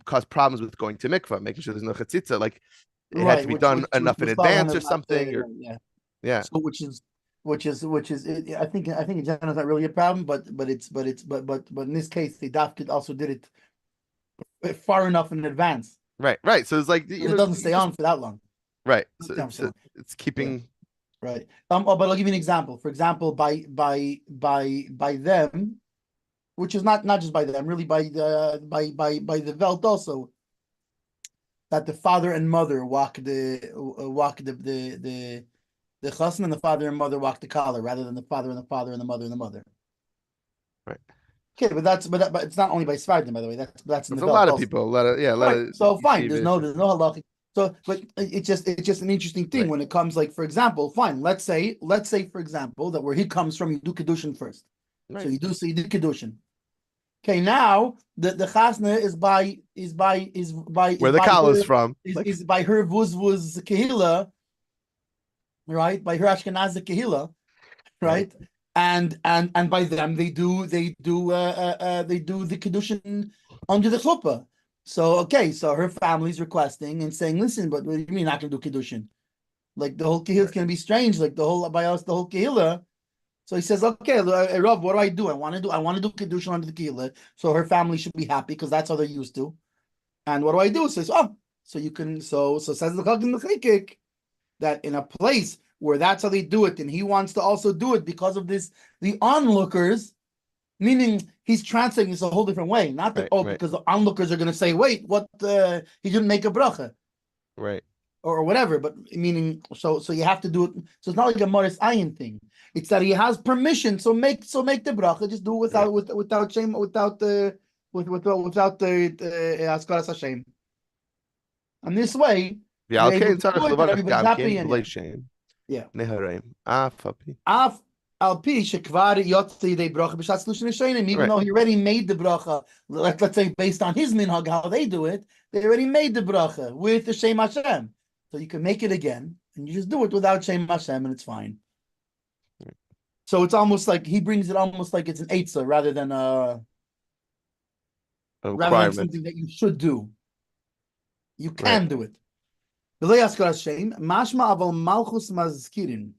cause problems with going to mikvah, making sure there's no chatzitza. Like it had to be done enough in advance or something. So which is I think in general it's not really a problem, but in this case the daf also did it far enough in advance. Right. So it's like It doesn't stay on for that long. Right. So it's keeping. Right. But I'll give you an example. For example, by them, which is not just by them, really by the Welt also, that the father and mother walk the chassan, and the father and mother walk the collar, rather than the father and the mother and the mother. Right. Okay, but it's not only by Svardim, by the way. That's in the a Welt lot of also. people, a lot of so fine. There's no halachic. So, but it's just an interesting thing when it comes, like, for example, fine. Let's say for example that where he comes from, you do Kiddushin first. Right. So you do Kiddushin. Okay, now the chasna is by where the kala is from. Is by her vuz kehila, right? By her Ashkenazi kehila, right? And by them they do the Kiddushin under the chuppah. So okay, so her family's requesting and saying, listen, but what do you mean not gonna do Kiddushin? Like the whole kehillah can be strange, like the whole by us, the whole kehillah. So he says, okay, Rav, what do? I want to do Kiddushin under the kehillah, so her family should be happy because that's how they're used to. And what do I do? Says, so you can so says the Chagin Mechikik that in a place where that's how they do it, and he wants to also do it because of this, the onlookers, meaning he's translating this a whole different way. Not that because the onlookers are going to say, wait, what? He didn't make a bracha, right? Or whatever. But meaning, so you have to do it. So it's not like a Morris Ayin thing. It's that he has permission. So make the bracha. Just do it without shame, without the Askaras Hashem. And this way, everybody's happy. Yeah. Af al-pi shekvar yotzi de bracha b'shatz lushin rishonim. Even though he already made the bracha, let's say based on his minhag, how they do it, they already made the bracha with the Shem Hashem. So you can make it again, and you just do it without Shem Hashem, and it's fine. So it's almost like he brings it almost like it's an eitzah rather than something that you should do. You can do it. Mashma aval malchus mazkirin.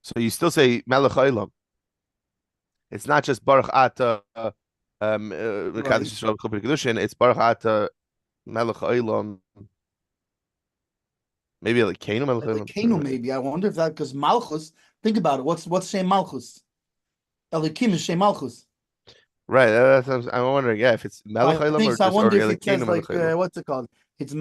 So you still say Melech Olam. It's not just Baruch Ata Kiddushin. It's Baruch Ata Melech Olam. Maybe Elokeinu Melech Olam. Elokeinu, maybe. I wonder if that, because Malchus. Think about it. What's Shem Malchus? Elokim is Shem Malchus. Right. I'm wondering. Yeah, if it's Melech Olam or Elokeinu Melech Olam. What's it called? It's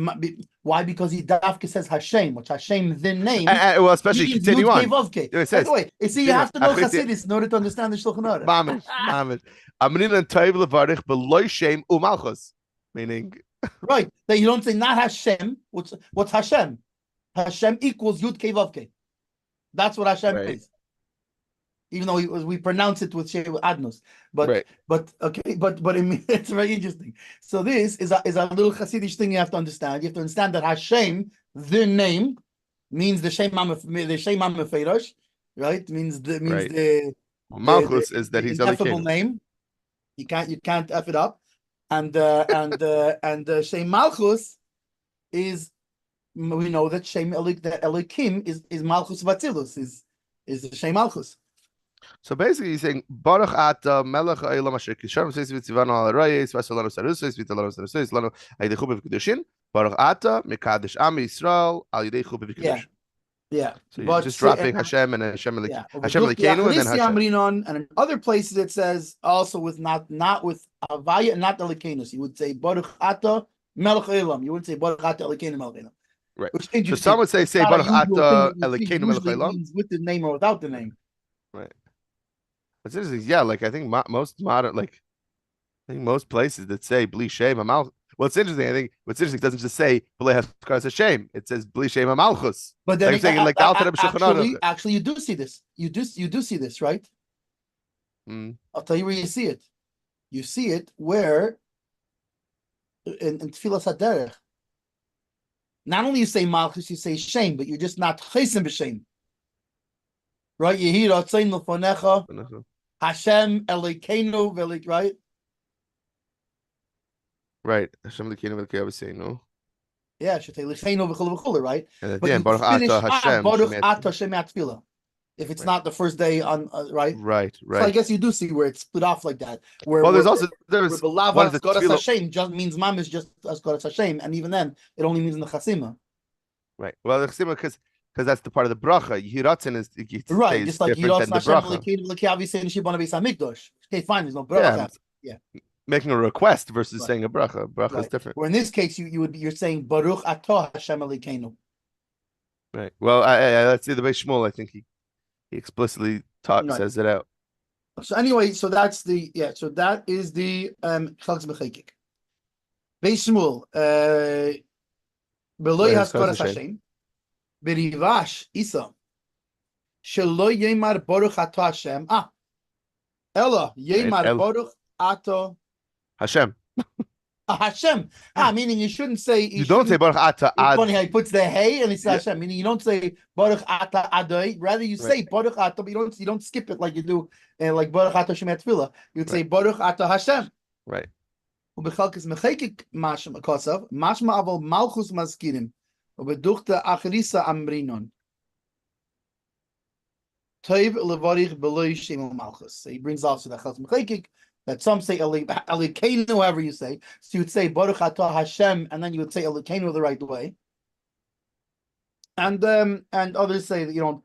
why, because he dafka says Hashem, which Hashem the name. Well, especially continue on. By the way, you see, you have to know Chassidus in order to understand the Shulchan Aruch. Meaning, right? That you don't say not Hashem. What's Hashem? Hashem equals Yud Kei Vav Kei. That's what Hashem is. Even though we pronounce it with Adnos, but it's very interesting. So this is a little Hasidic thing you have to understand. You have to understand that Hashem, the name, means the Shem Meferosh, right? The Malchus is that he's ineffable name. You can't f it up, and Shem Malchus is, we know that Elokim is Malchus Vatzilus is the Shem Malchus. So basically, he's saying Baruch Ata Melech Olam Asher Kisharm Seis Vitzivanu Al Rayis Vasolanu Sarusis Vitalanu Sarusis Lanu Ayidei Chubav Kiddushin Baruch Ata Mekadesh Am Yisrael Al Yidei Chubav Kiddushin. Yeah. So you're just dropping Hashem and Hashem Elokeinu and then Hashem. And in other places it says also with not with Havaya and not Elokeinu. You would say Baruch Ata Melech Olam. You wouldn't say Baruch Ata Elokeinu Melech Olam. Right. So some would say Baruch Ata Elokeinu Melech Olam with the name or without the name. Right. It's interesting. Yeah, like I think most modern, most places that say Bli Shem Amal. Well, it's interesting. I think what's interesting, it doesn't just say Bli Haskaras Hashem. It says Bli Shem Amalchus. But then saying like the Alter Rebbe Shulchan Aruch. Actually, you do see this. You do see this, right? I'll tell you where you see it. You see it where in Tfilas HaDerech. Not only you say Malchus, you say Shem, but you're just not Chesem b'Shem. Right, Yehi Ratzain L'Fonecha, Hashem Elokeinu, right? Right, Hashem Elokeinu V'Keinu. Yeah, should say L'Cheinu V'Chol V'Chol, right? And at the end, Baruch Ata Hashem. Baruch Ata Shem Atfila. if it's not the first day on right. Right. So I guess you do see where it's split off like that. Where Well, there's Belava the Asgoras tefillah. Hashem just means mamish just Asgoras Hashem, and even then it only means in the chasima. Right. Well, the chasima because that's the part of the bracha. Yiratzin is Right, just like different than the bracha. Okay, fine. There's no bracha. Yeah. Making a request versus saying a bracha. Bracha is different. Where in this case, you're saying Baruch Atah Hashem Elokeinu. Right. Well, let's see the Beis Shmuel. I think he explicitly says it out. So anyway, so that's the So that is the Chalks B'Chekik. Beis Shmuel. Beloy Haskoras Hashem. Berivash Isa. Shelo Yemar Baruch Atah Hashem. Ella Yemar Baruch Atah Hashem. Hashem. Meaning you shouldn't say. You don't say Baruch Atah Ad. Funny how he puts the hey and he says Hashem. Meaning you don't say Baruch Atah Adai. Rather you say Baruch Atah, but you don't skip it like you do like Baruch Atah Shemet Tefillah. You'd say Baruch Atah Hashem. Right. Ubechalkes mechekik mashma kosav mashma aval malchus maskirim ubeduchta achrisa amrinon. Toiv levarich beloy shem malchus. So he brings also the chalks mechekik. That some say Elokeinu, however you say. So you would say Baruch Atah Hashem, and then you would say Elokeinu the right way. And others say that you don't.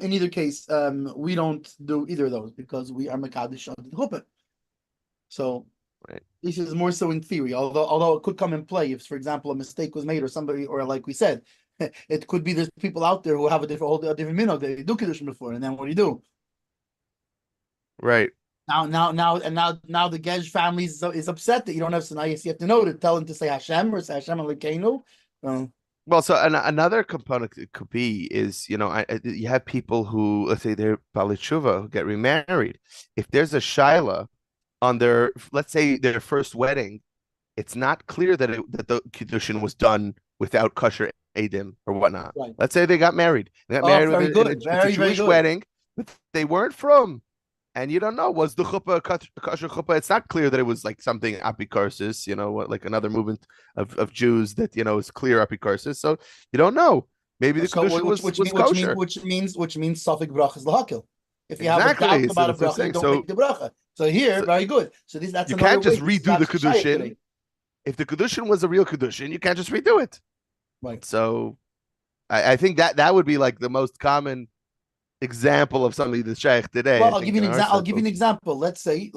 In either case, we don't do either of those because we are Mekadosh on the chuppah. So this is more so in theory, although it could come in play if, for example, a mistake was made or somebody, or like we said, it could be there's people out there who have a different minhag. They do Kiddushin before, and then what do you do? Right. Now the Gej family is upset that you don't have, so now you have to know to tell him to say Hashem or say Hashem Elokeinu. Well, so another component it could be is, you have people who, let's say they're Bali Tshuva, who get remarried. If there's a shaila on their, let's say their first wedding, it's not clear that the Kiddushin was done without kosher edim or whatnot. Right. Let's say they got married. They got married with a Jewish wedding, but they weren't from. And you don't know, was the chuppah a kosher chuppah? It's not clear that it was like something apikarsis, like another movement of Jews that, is clear apikarsis. So you don't know. Maybe the Kiddushin was kosher. Which means Safek brachas lahakil. If you have a doubt about a bracha, you don't make the bracha. So here, very good. So that's you can't just redo the Kiddushin. If the Kiddushin was a real Kiddushin, you can't just redo it. Right. So I think that would be like the most common example of something that's shaykh today. Well, I'll give you an example. Let's say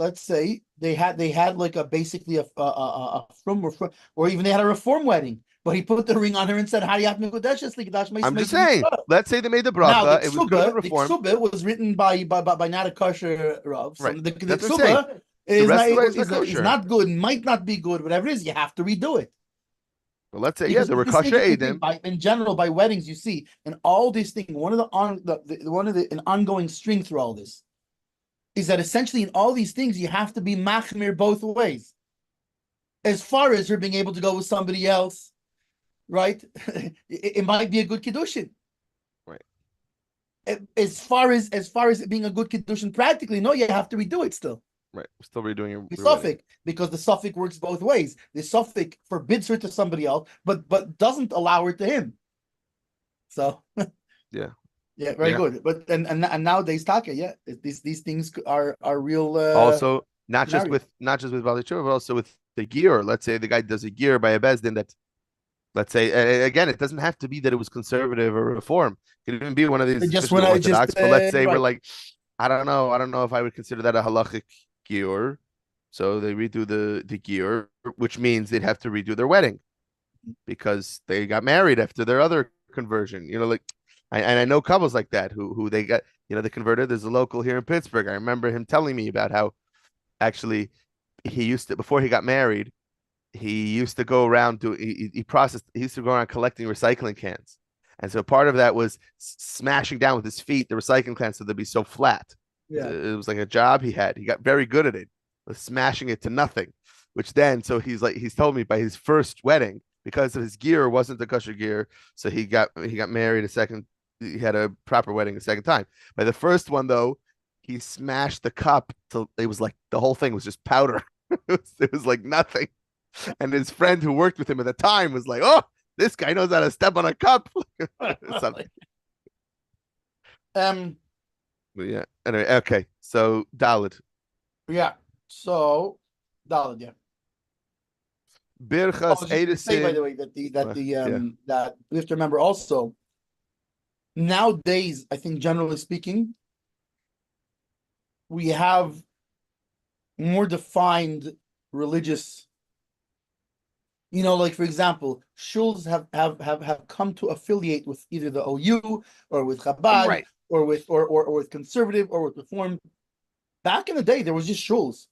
they had like basically a from or even they had a reform wedding, but he put the ring on her and said, "How do you have to?" I'm just saying. Let's say they made the bracha. It was good reform. The ksuba was written by not a kosher rav. So right. the ksuba is not good, might not be good, whatever it is. You have to redo it. Well, let's say there were kosher edim. In general, by weddings, you see, and all these things. One of an ongoing string through all this is that essentially in all these things you have to be machmir both ways. As far as her being able to go with somebody else, right? It might be a good kiddushin. Right. As far as it being a good kiddushin, practically, no, you have to redo it still. Right, we're still redoing your suffix, because the suffix works both ways. The suffix forbids her to somebody else, but doesn't allow her to him. So yeah, very good. But and nowadays, Taka, these things are real. Also, not just with Bali Tshuva, but also with the gear. Let's say the guy does a gear by a bezdin that, let's say again, it doesn't have to be that it was conservative or reform. It could even be one of these just Orthodox. But let's say we're like, I don't know if I would consider that a halachic gear, so they redo the gear, which means they'd have to redo their wedding because they got married after their other conversion. I know couples like that who they got, they converted. There's a local here in Pittsburgh. I remember him telling me about how actually he used to, before he got married, he used to go around he used to go around collecting recycling cans, and so part of that was smashing down with his feet the recycling cans so they'd be so flat. Yeah. It was like a job he had. He got very good at it, smashing it to nothing. Which then, so he's told me by his first wedding, because of his gear wasn't the kosher gear, so he got married he had a proper wedding a second time. By the first one though, he smashed the cup till it was like the whole thing was just powder. it was like nothing. And his friend who worked with him at the time was like, "Oh, this guy knows how to step on a cup." Something. But yeah. Anyway, okay. So Dalit. Yeah. So, Daled, yeah. I Birchas was just going to say, by the Edison. way, that Yeah. that we have to remember also nowadays. I think generally speaking, we have more defined religious. Like for example, shuls have come to affiliate with either the OU or with Chabad Right. or with conservative or with Reform. Back in the day, there was just shuls,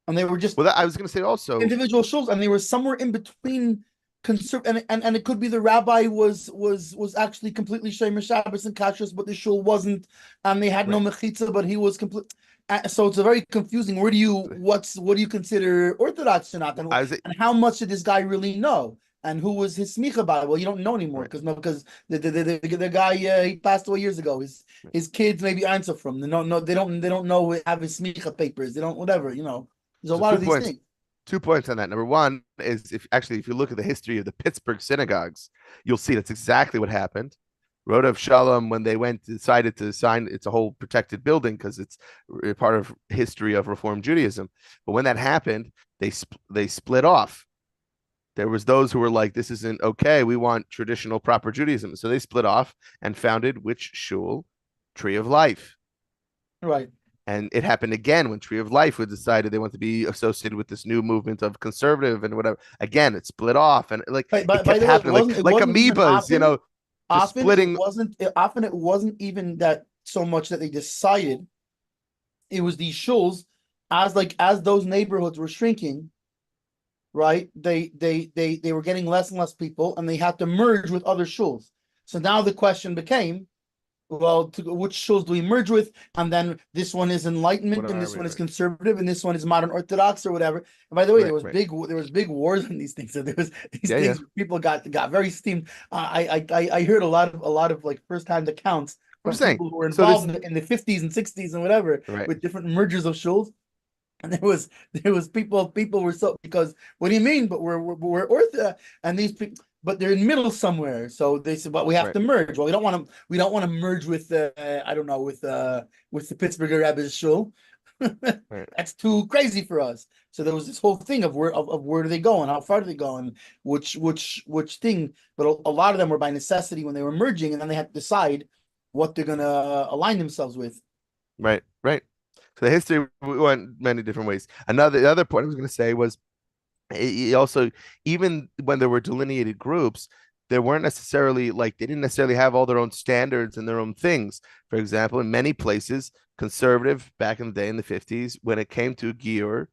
and they were just Well, I was going to say also. individual shuls, and they were somewhere in between and it could be the rabbi was actually completely shomer Shabbos and kashrus, but the shul wasn't, and they had no Right. mechitza, but he was complete. So it's a very confusing. What do you consider orthodox or not, I was. and how much did this guy really know? And who was his smicha by? Well, you don't know anymore Right. because the guy he passed away years ago. His kids maybe answer from. They don't know have his smicha papers. They don't whatever. There's a So lot two of these points. things. 2 points on that. Number one is if you look at the history of the Pittsburgh synagogues, you'll see that's exactly what happened. Road of Shalom, when they decided to sign, it's a whole protected building because it's part of history of Reform Judaism. But when that happened, they split off. There was those who were like, "This isn't okay. We want traditional proper Judaism." So they split off and founded which shul? Tree of Life. Right. And it happened again when Tree of Life was decided they want to be associated with this new movement of conservative and whatever. Again, it split off and like By, it by kept the way, happening, it like wasn't even amoebas, just splitting. often it wasn't even that so much that they decided. It was these shuls, as those neighborhoods were shrinking, right? They were getting less and less people, and they had to merge with other shuls. So now the question became, well, which shuls do we merge with? And then this one is enlightenment, What and are this we? one is Right, conservative, and this one is modern orthodox or whatever. And by the way, right, right. there was big wars on these things. So there was these Yeah, yeah. things where people got very steamed. I heard a lot of like first hand accounts I'm from just saying. people who were So involved this, in the 50s and 60s and whatever right, with different mergers of shuls. And there was people were so, because what do you mean? But we're ortho, and these people, but they're in middle somewhere. So they said, but we have right, to merge. Well, we don't want to merge with I don't know, with the Pittsburgh Rebbe's shul. right. That's too crazy for us. So there was this whole thing of where do they go and how far do they go and which thing. But a lot of them were by necessity when they were merging, and then they had to decide what they're gonna align themselves with. Right, right. So the history went many different ways. The other point I was going to say was it also, even when there were delineated groups, there weren't necessarily like they didn't necessarily have all their own standards and their own things. For example, in many places, conservative back in the day in the 50s, when it came to Gior,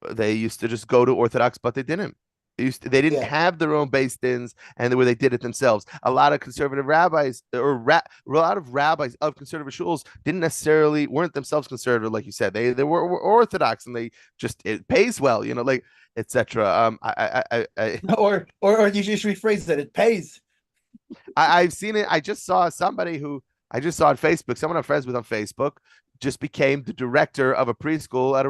they used to just go to Orthodox, but they didn't. They didn't Yeah, have their own based-ins, and where they did it themselves. A lot of conservative rabbis, a lot of rabbis of conservative shuls, didn't necessarily weren't themselves conservative, like you said. They were Orthodox, and they just it pays well, like etc. or you should rephrase that. It pays. I've seen it. I just saw somebody who I just saw on Facebook. Someone I'm friends with on Facebook just became the director of a preschool at the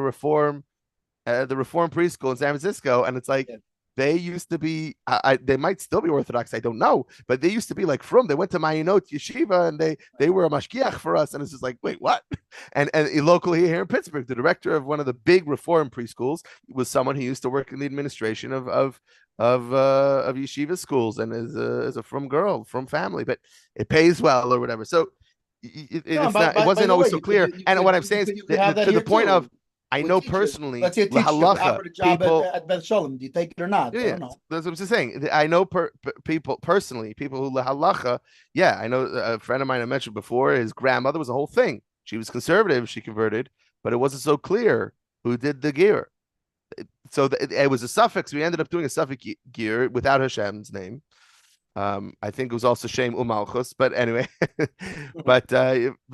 Reform preschool in San Francisco, and it's like Yeah. they used to be. They might still be Orthodox. I don't know, but they used to be like from. They went to Mayinot Yeshiva, and they were a mashgiach for us, and it's just like, wait, what? And locally here in Pittsburgh, the director of one of the big Reform preschools was someone who used to work in the administration of yeshiva schools, and is a from girl from family, but it pays well or whatever. So No, it's not. It by wasn't the way, always so clear. And what I'm saying is you could have that to the here point too of I with know teachers. personally Let's say a teacher gets lahalacha offered a job at, people. at Beth Shalom. Do you take it or not? Yeah, I yeah, don't know. that's what I'm just saying. I know people personally, people who lahalacha. Yeah, I know a friend of mine I mentioned before. His grandmother was a whole thing. She was conservative. She converted, but it wasn't so clear who did the gear. So it was a suffix. We ended up doing a suffix gear without Hashem's name. I think it was also Shem Umalchus, but anyway, but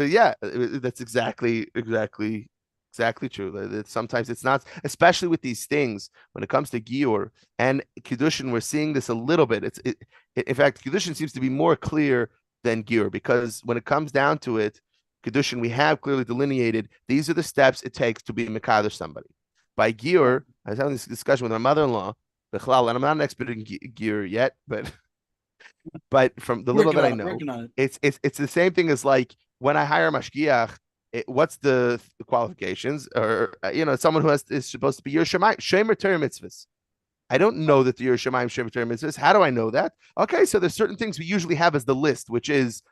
yeah, that's exactly true. Sometimes it's not, especially with these things when it comes to Gior and Kiddushin. We're seeing this a little bit. In fact, Kiddushin seems to be more clear than Gior because when it comes down to it, Kiddushin we have clearly delineated. These are the steps it takes to be Mekadosh somebody. By Right. Gior, I was having this discussion with my mother-in-law, and I'm not an expert in Gior yet, but from the little Working that I on it. know, Working on it. it's the same thing as like when I hire a mashgiach. what's the qualifications? Or someone who is supposed to be your Shemer Torah mitzvahs. I don't know that the Yerushalayim Shemer Torah mitzvahs. How do I know that? Okay, so there's certain things we usually have as the list, which is,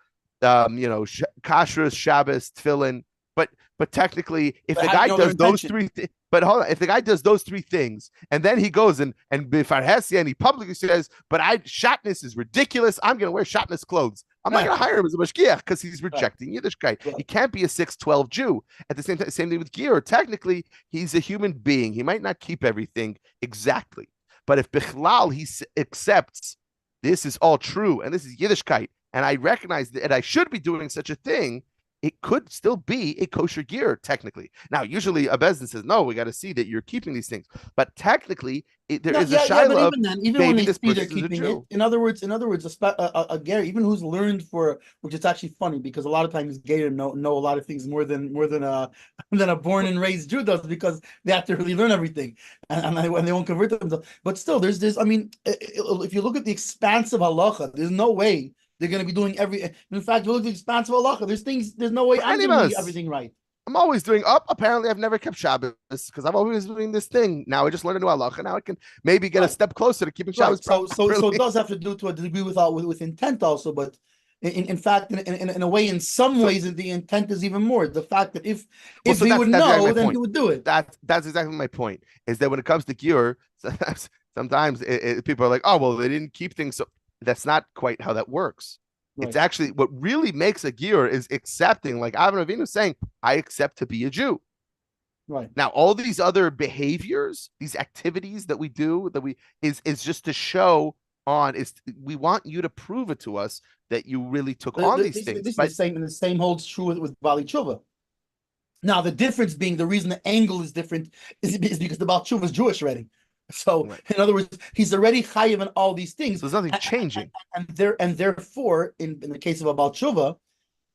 kashrus, Shabbos, tefillin. But technically, if the guy does those three, but hold on, if the guy does those three things, and then he goes and Farhesi and he publicly says, "But shatnez is ridiculous. I'm going to wear shatnez clothes." I'm not going to hire him as a mashgiach because he's rejecting Yiddishkeit. He can't be a 6'12" Jew. At the same time, same thing with Ger. Technically, he's a human being. He might not keep everything exactly, but if bichlal he accepts this is all true and this is Yiddishkeit, and I recognize that I should be doing such a thing, it could still be a kosher gear, technically. Now, usually a bezdin says, no, we got to see that you're keeping these things. But technically, there is a shaila of even when they see they're keeping it. In other words, a ger, even who's learned which is actually funny because a lot of times ger know a lot of things more than a born and raised Jew does because they have to really learn everything and they won't convert themselves. But still, there's this. I mean, if you look at the expanse of halacha, there's no way they're going to be doing in fact, look at the expanse of halacha. There's no way I'm going to do everything right. I'm always doing apparently I've never kept Shabbos because I'm always doing this thing. Now I just learned a new halacha. Now I can maybe get a step closer to keeping Shabbos. So it does have to do to a degree with intent also, but in fact, in a way, in some ways, the intent is even more. The fact that if he would know, then he would do it. That's exactly my point, is that when it comes to Ger, sometimes people are like, oh, well, they didn't keep things. So that's not quite how that works. Right. It's actually what really makes a ger is accepting, like Avram Avinu saying, I accept to be a Jew. Right. Now, all these other behaviors, these activities that we do, is just to show we want you to prove it to us that you really took on these things. This is the same holds true with Bali Tshuva. Now, the difference being the reason the angle is different is because the Bali Tshuva is Jewish already. So, in other words, he's already chayiv in all these things. So there's nothing changing. And therefore, in the case of a Baal Tshuva,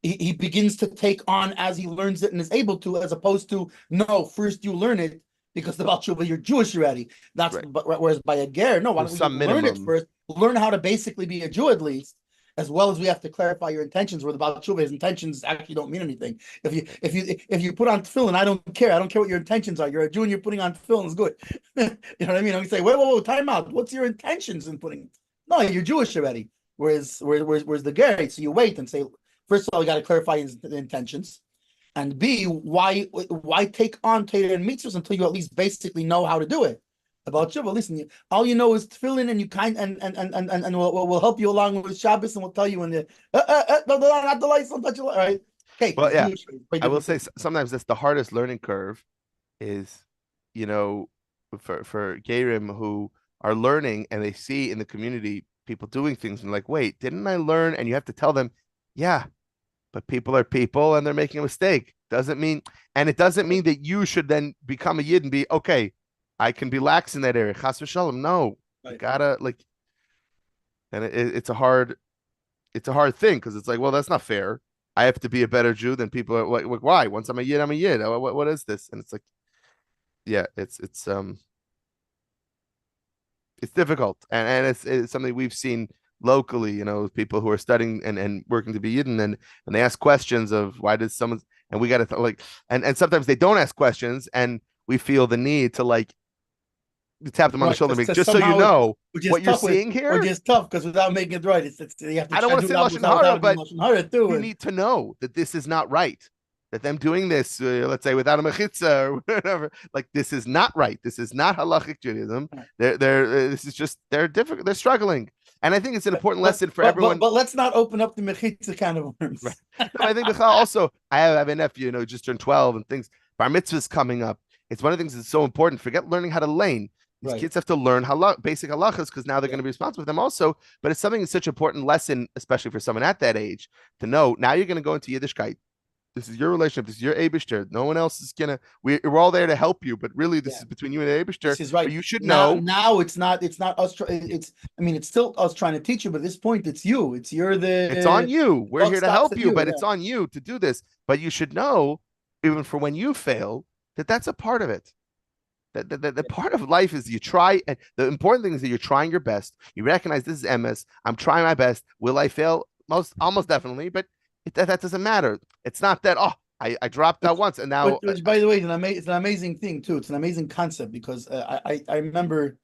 he begins to take on as he learns it and is able to, as opposed to, no, first you learn it because the Baal Tshuva, you're Jewish already. That's whereas by a ger, no, why don't we learn it first? Learn how to basically be a Jew at least, as well as we have to clarify your intentions. Where the Baal Tshuva, his intentions actually don't mean anything. If you put on tefillin, I don't care what your intentions are. You're a Jew and you're putting on tefillin is good. You know what I mean? I'm say, whoa, time out. What's your intentions in putting? No, you're Jewish already. Where's the ger? So you wait and say, first of all, you got to clarify his intentions, and B, why take on Torah and mitzvahs until you at least basically know how to do it. About Tshuva, listen, all you know is tefillin, and you and we'll help you along with Shabbos, and we'll tell you when not the lights, don't touch the light, right? Okay. Well, yeah, I will say sometimes that's the hardest learning curve, is for Gerim who are learning and they see in the community people doing things and like, wait, didn't I learn? And you have to tell them, yeah, but people are people and they're making a mistake. It doesn't mean that you should then become a Yid and be okay. I can be lax in that area. Chas v'shalom. No, you gotta and it's a hard thing because it's like, well, that's not fair. I have to be a better Jew than people. Why? Once I'm a Yid, I'm a Yid. What is this? And it's like, yeah, it's difficult, and it's something we've seen locally. People who are studying and working to be Yidden, and they ask questions of why did someone, and we got to and sometimes they don't ask questions, and we feel the need to tap them on the shoulder, just so you know what you're seeing here. Which is tough because without making it right, you have to. I don't want to say lashon hara, but you need to know that this is not right. That them doing this, let's say without a mechitza or whatever, this is not right. This is not halachic Judaism. This is just they're difficult. They're struggling, and I think it's an important lesson for everyone. But let's not open up the mechitza kind of worms. Right. No, I think also I have a nephew, just turned 12 and things. Bar mitzvah's coming up. It's one of the things that's so important. Forget learning how to lane. These kids have to learn basic halachas because now they're going to be responsible for them also. But it's something that's such an important lesson, especially for someone at that age, to know. Now you're going to go into Yiddishkeit. This is your relationship. This is your Eibishter. No one else is gonna. We're all there to help you, but really, this is between you and the Eibishter. This is right. But you should know. Now it's not us. It's still us trying to teach you, but at this point, it's you. It's on you. We're here to help you, but it's on you to do this. But you should know, even for when you fail, that's a part of it. The part of life is you try, and the important thing is that you're trying your best. You recognize this is MS. I'm trying my best. Will I fail? Almost definitely, but that doesn't matter. It's not that, I dropped that once, and now which by the way, it's an amazing thing too. It's an amazing concept because I remember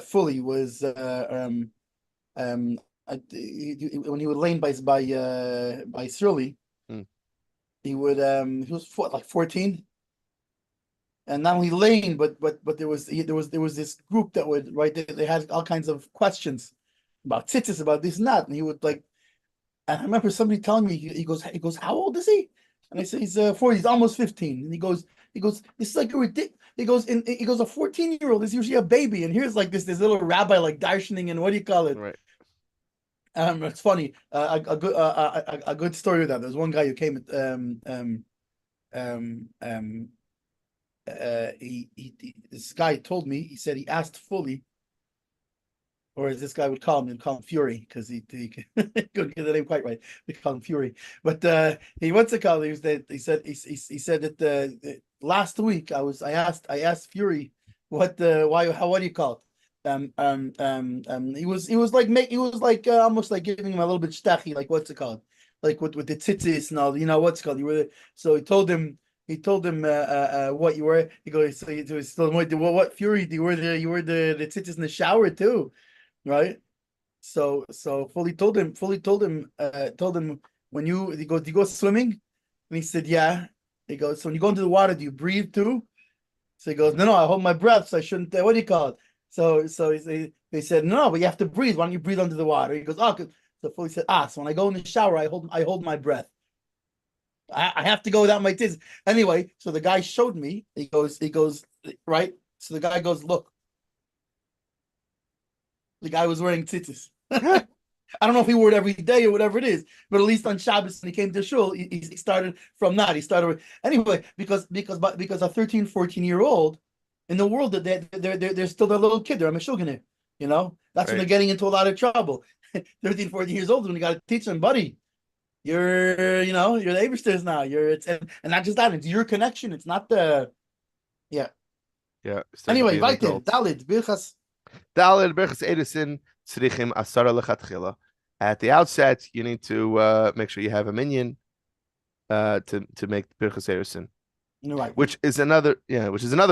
fully was when he would lane by Shirley, he was 14. And not only lane, but there was this group that would they had all kinds of questions about tzitzis, about this and that, and he would like. And I remember somebody telling me he goes, how old is he? And I said he's 40, he's almost 15. And he goes, this is like a ridiculous. He goes, a 14-year-old is usually a baby, and here's like this little rabbi like darshaning and what do you call it? Right. It's funny. A good story with that. There's one guy who came. This guy told me. He said he asked fully, or as this guy would call him Fury, because he couldn't get the name quite right. We call him Fury, but he what's it called? He said that last week I asked Fury what do you call it? He was like almost like giving him a little bit shtachi, like what's it called? Like with the tzitzis and all, what's it called? So he told him what you were. He goes, so he told him what Fury you were the tzitzis in the shower too, right? So fully told him when do you go swimming? And he said, yeah. He goes, so when you go into the water, do you breathe too? So he goes, no, I hold my breath, so I shouldn't. What do you call it? So they said, no, but you have to breathe. Why don't you breathe under the water? He goes, oh, so fully said, so when I go in the shower, I hold my breath. I have to go without my tits. Anyway, so the guy showed me. He goes, right? So the guy goes, look. The guy was wearing tzitzis. I don't know if he wore it every day or whatever it is, but at least on Shabbos when he came to shul, he started from that. He started with, anyway, because a 13, 14-year-old in the world that they're still a little kid. They're a meshugane, That's when they're getting into a lot of trouble. 13, 14 years old when you got to teach them, buddy. You're the Ebersters now. And not just that, it's your connection. It's not the Anyway, weiter. Dalid Birchas Edison tzrichim asara lechatchila. At the outset, you need to make sure you have a minion to make Birchas Edison. Right. Which is another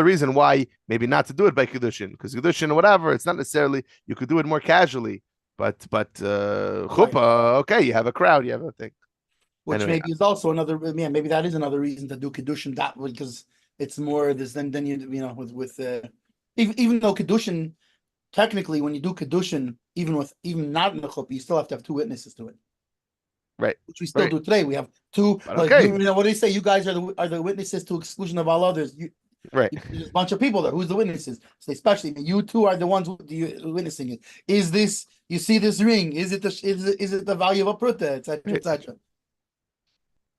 reason why maybe not to do it by Kiddushin, because Kiddushin or whatever, it's not necessarily, you could do it more casually. But chuppah, okay, you have a crowd, you have a thing. Which maybe is also another. Maybe that is another reason to do Kiddushin that way, because it's more this than with even though Kiddushin, technically when you do Kiddushin, even not in the chuppah, you still have to have two witnesses to it. Right. Which we still do today. We have two. What do they say? You guys are the witnesses to exclusion of all others. There's a bunch of people there. Who's the witnesses? So especially you two are the ones witnessing it. Is this? You see this ring? Is it the value of a pruta, etc., etc.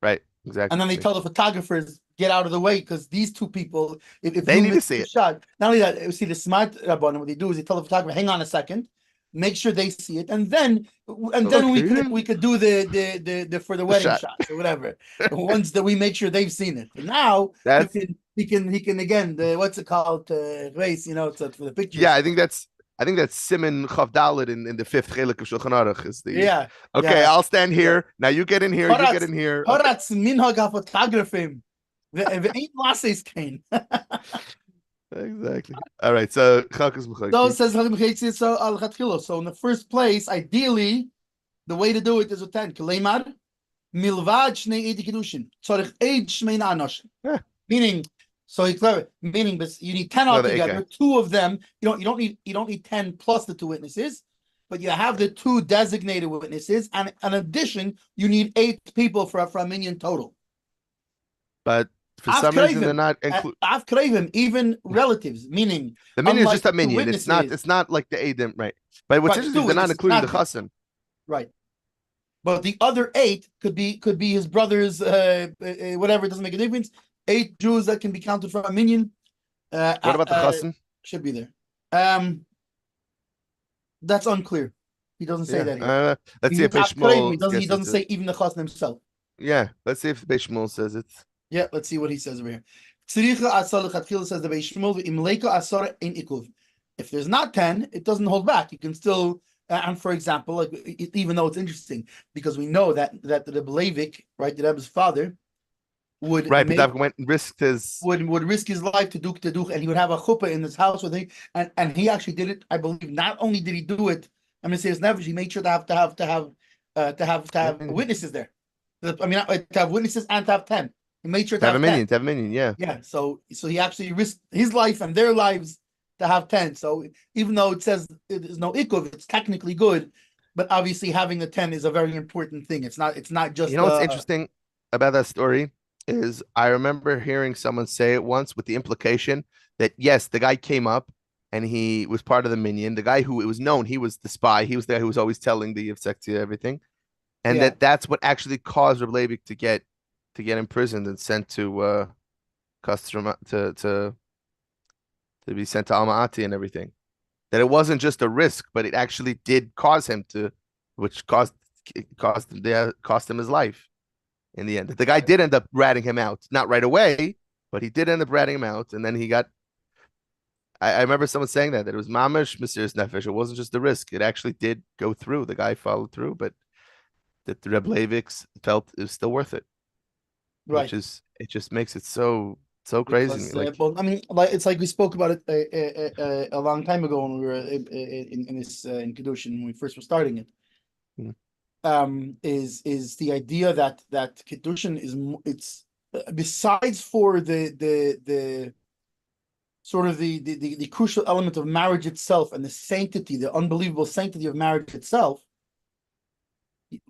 Right. Exactly. And then they tell the photographers get out of the way because these two people, if they need to see it. Shot, not only that, you see the smart rabbanim, what they do is they tell the photographer, hang on a second, make sure they see it, and then we could do the for the wedding shots or whatever. Once that we make sure they've seen it. And now he can again what's it called race, it's for the picture. Yeah, I think that's Siman Chav Dalet in the fifth chelik of Shulchan Aruch is the Okay, I'll stand here. Now you get in here. You get in here. Horatz minhag hafotographim. Ve'ein lases kain. Exactly. All right. So so in the first place, ideally, the way to do it is with 10. Keleimar milvad shnei edi kiddushin. Tzorich eid shmei na'anosh. Meaning. So it's clever, meaning you need 10 altogether. Two of them, you don't need 10 plus the two witnesses, but you have the two designated witnesses, and in addition, you need 8 people for a minion total. But for some reason, they're not included. Even relatives, meaning the minion is just a minion. It's not like the Adam, right? But what's interesting, they're not including the chassan. Right. But the other 8 could be his brothers, whatever. It doesn't make a difference. 8 Jews that can be counted for a minion. What about the chassan? Should be there. That's unclear. He doesn't say that here. Let's see if Shmuel. He doesn't say even the chassan himself. Yeah, let's see if Shmuel says it. Yeah, let's see what he says over here. Says the Shmuel if there's not 10, it doesn't hold back. You can still. And for example, like even though it's interesting because we know that the Rebbe Leivik, right, the Rebbe's father. would Right, but make David went and risked his. would risk his life to do, and he would have a chuppah in his house with him, and he actually did it. I believe not only did he do it, I'm gonna say it's never. He made sure to have witnesses there. I mean, to have witnesses and to have 10. He made sure to have 10. To have a minion, yeah. Yeah, so he actually risked his life and their lives to have 10. So even though it says there's no ikuv, it's technically good, but obviously having a 10 is a very important thing. It's not just. You know what's interesting about that story is I remember hearing someone say it once with the implication that yes, the guy came up and he was part of the minion. The guy who it was known, he was the spy. He was the guy who was always telling the Yevsekti everything, and that's what actually caused Rebbe Leibik to get imprisoned and sent to custom to be sent to Almaty and everything. That it wasn't just a risk, but it actually did cause him to, which cost him his life in the end. The guy did end up ratting him out, not right away, but he did end up ratting him out, and then he got. I remember someone saying that it was mamash Mesiras Nefesh. It wasn't just the risk; it actually did go through. The guy followed through, but that the Rebbe Leibik felt it was still worth it. Right. Which is, it just makes it so crazy. Because, well, I mean, it's like we spoke about it a long time ago when we were in Kiddushin when we first were starting it. Is the idea that Kiddushin it's besides for the sort of the crucial element of marriage itself and the sanctity, the unbelievable sanctity of marriage itself.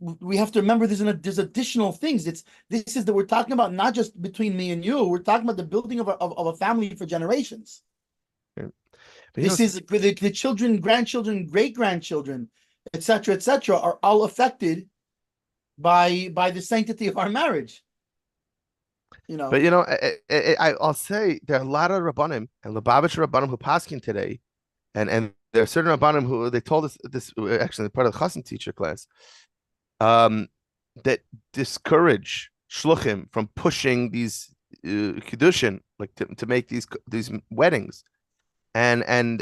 We have to remember there's additional things. We're talking about not just between me and you. We're talking about the building of a family for generations. Okay. This is the children, grandchildren, great grandchildren, etc., are all affected by the sanctity of our marriage. But I'll say there are a lot of Rabbanim and Lubavitch Rabbanim who paskin today, and there are certain Rabbanim who they told us this actually part of the Chassan teacher class. That discourage shluchim from pushing these kiddushin, like to make these weddings, and in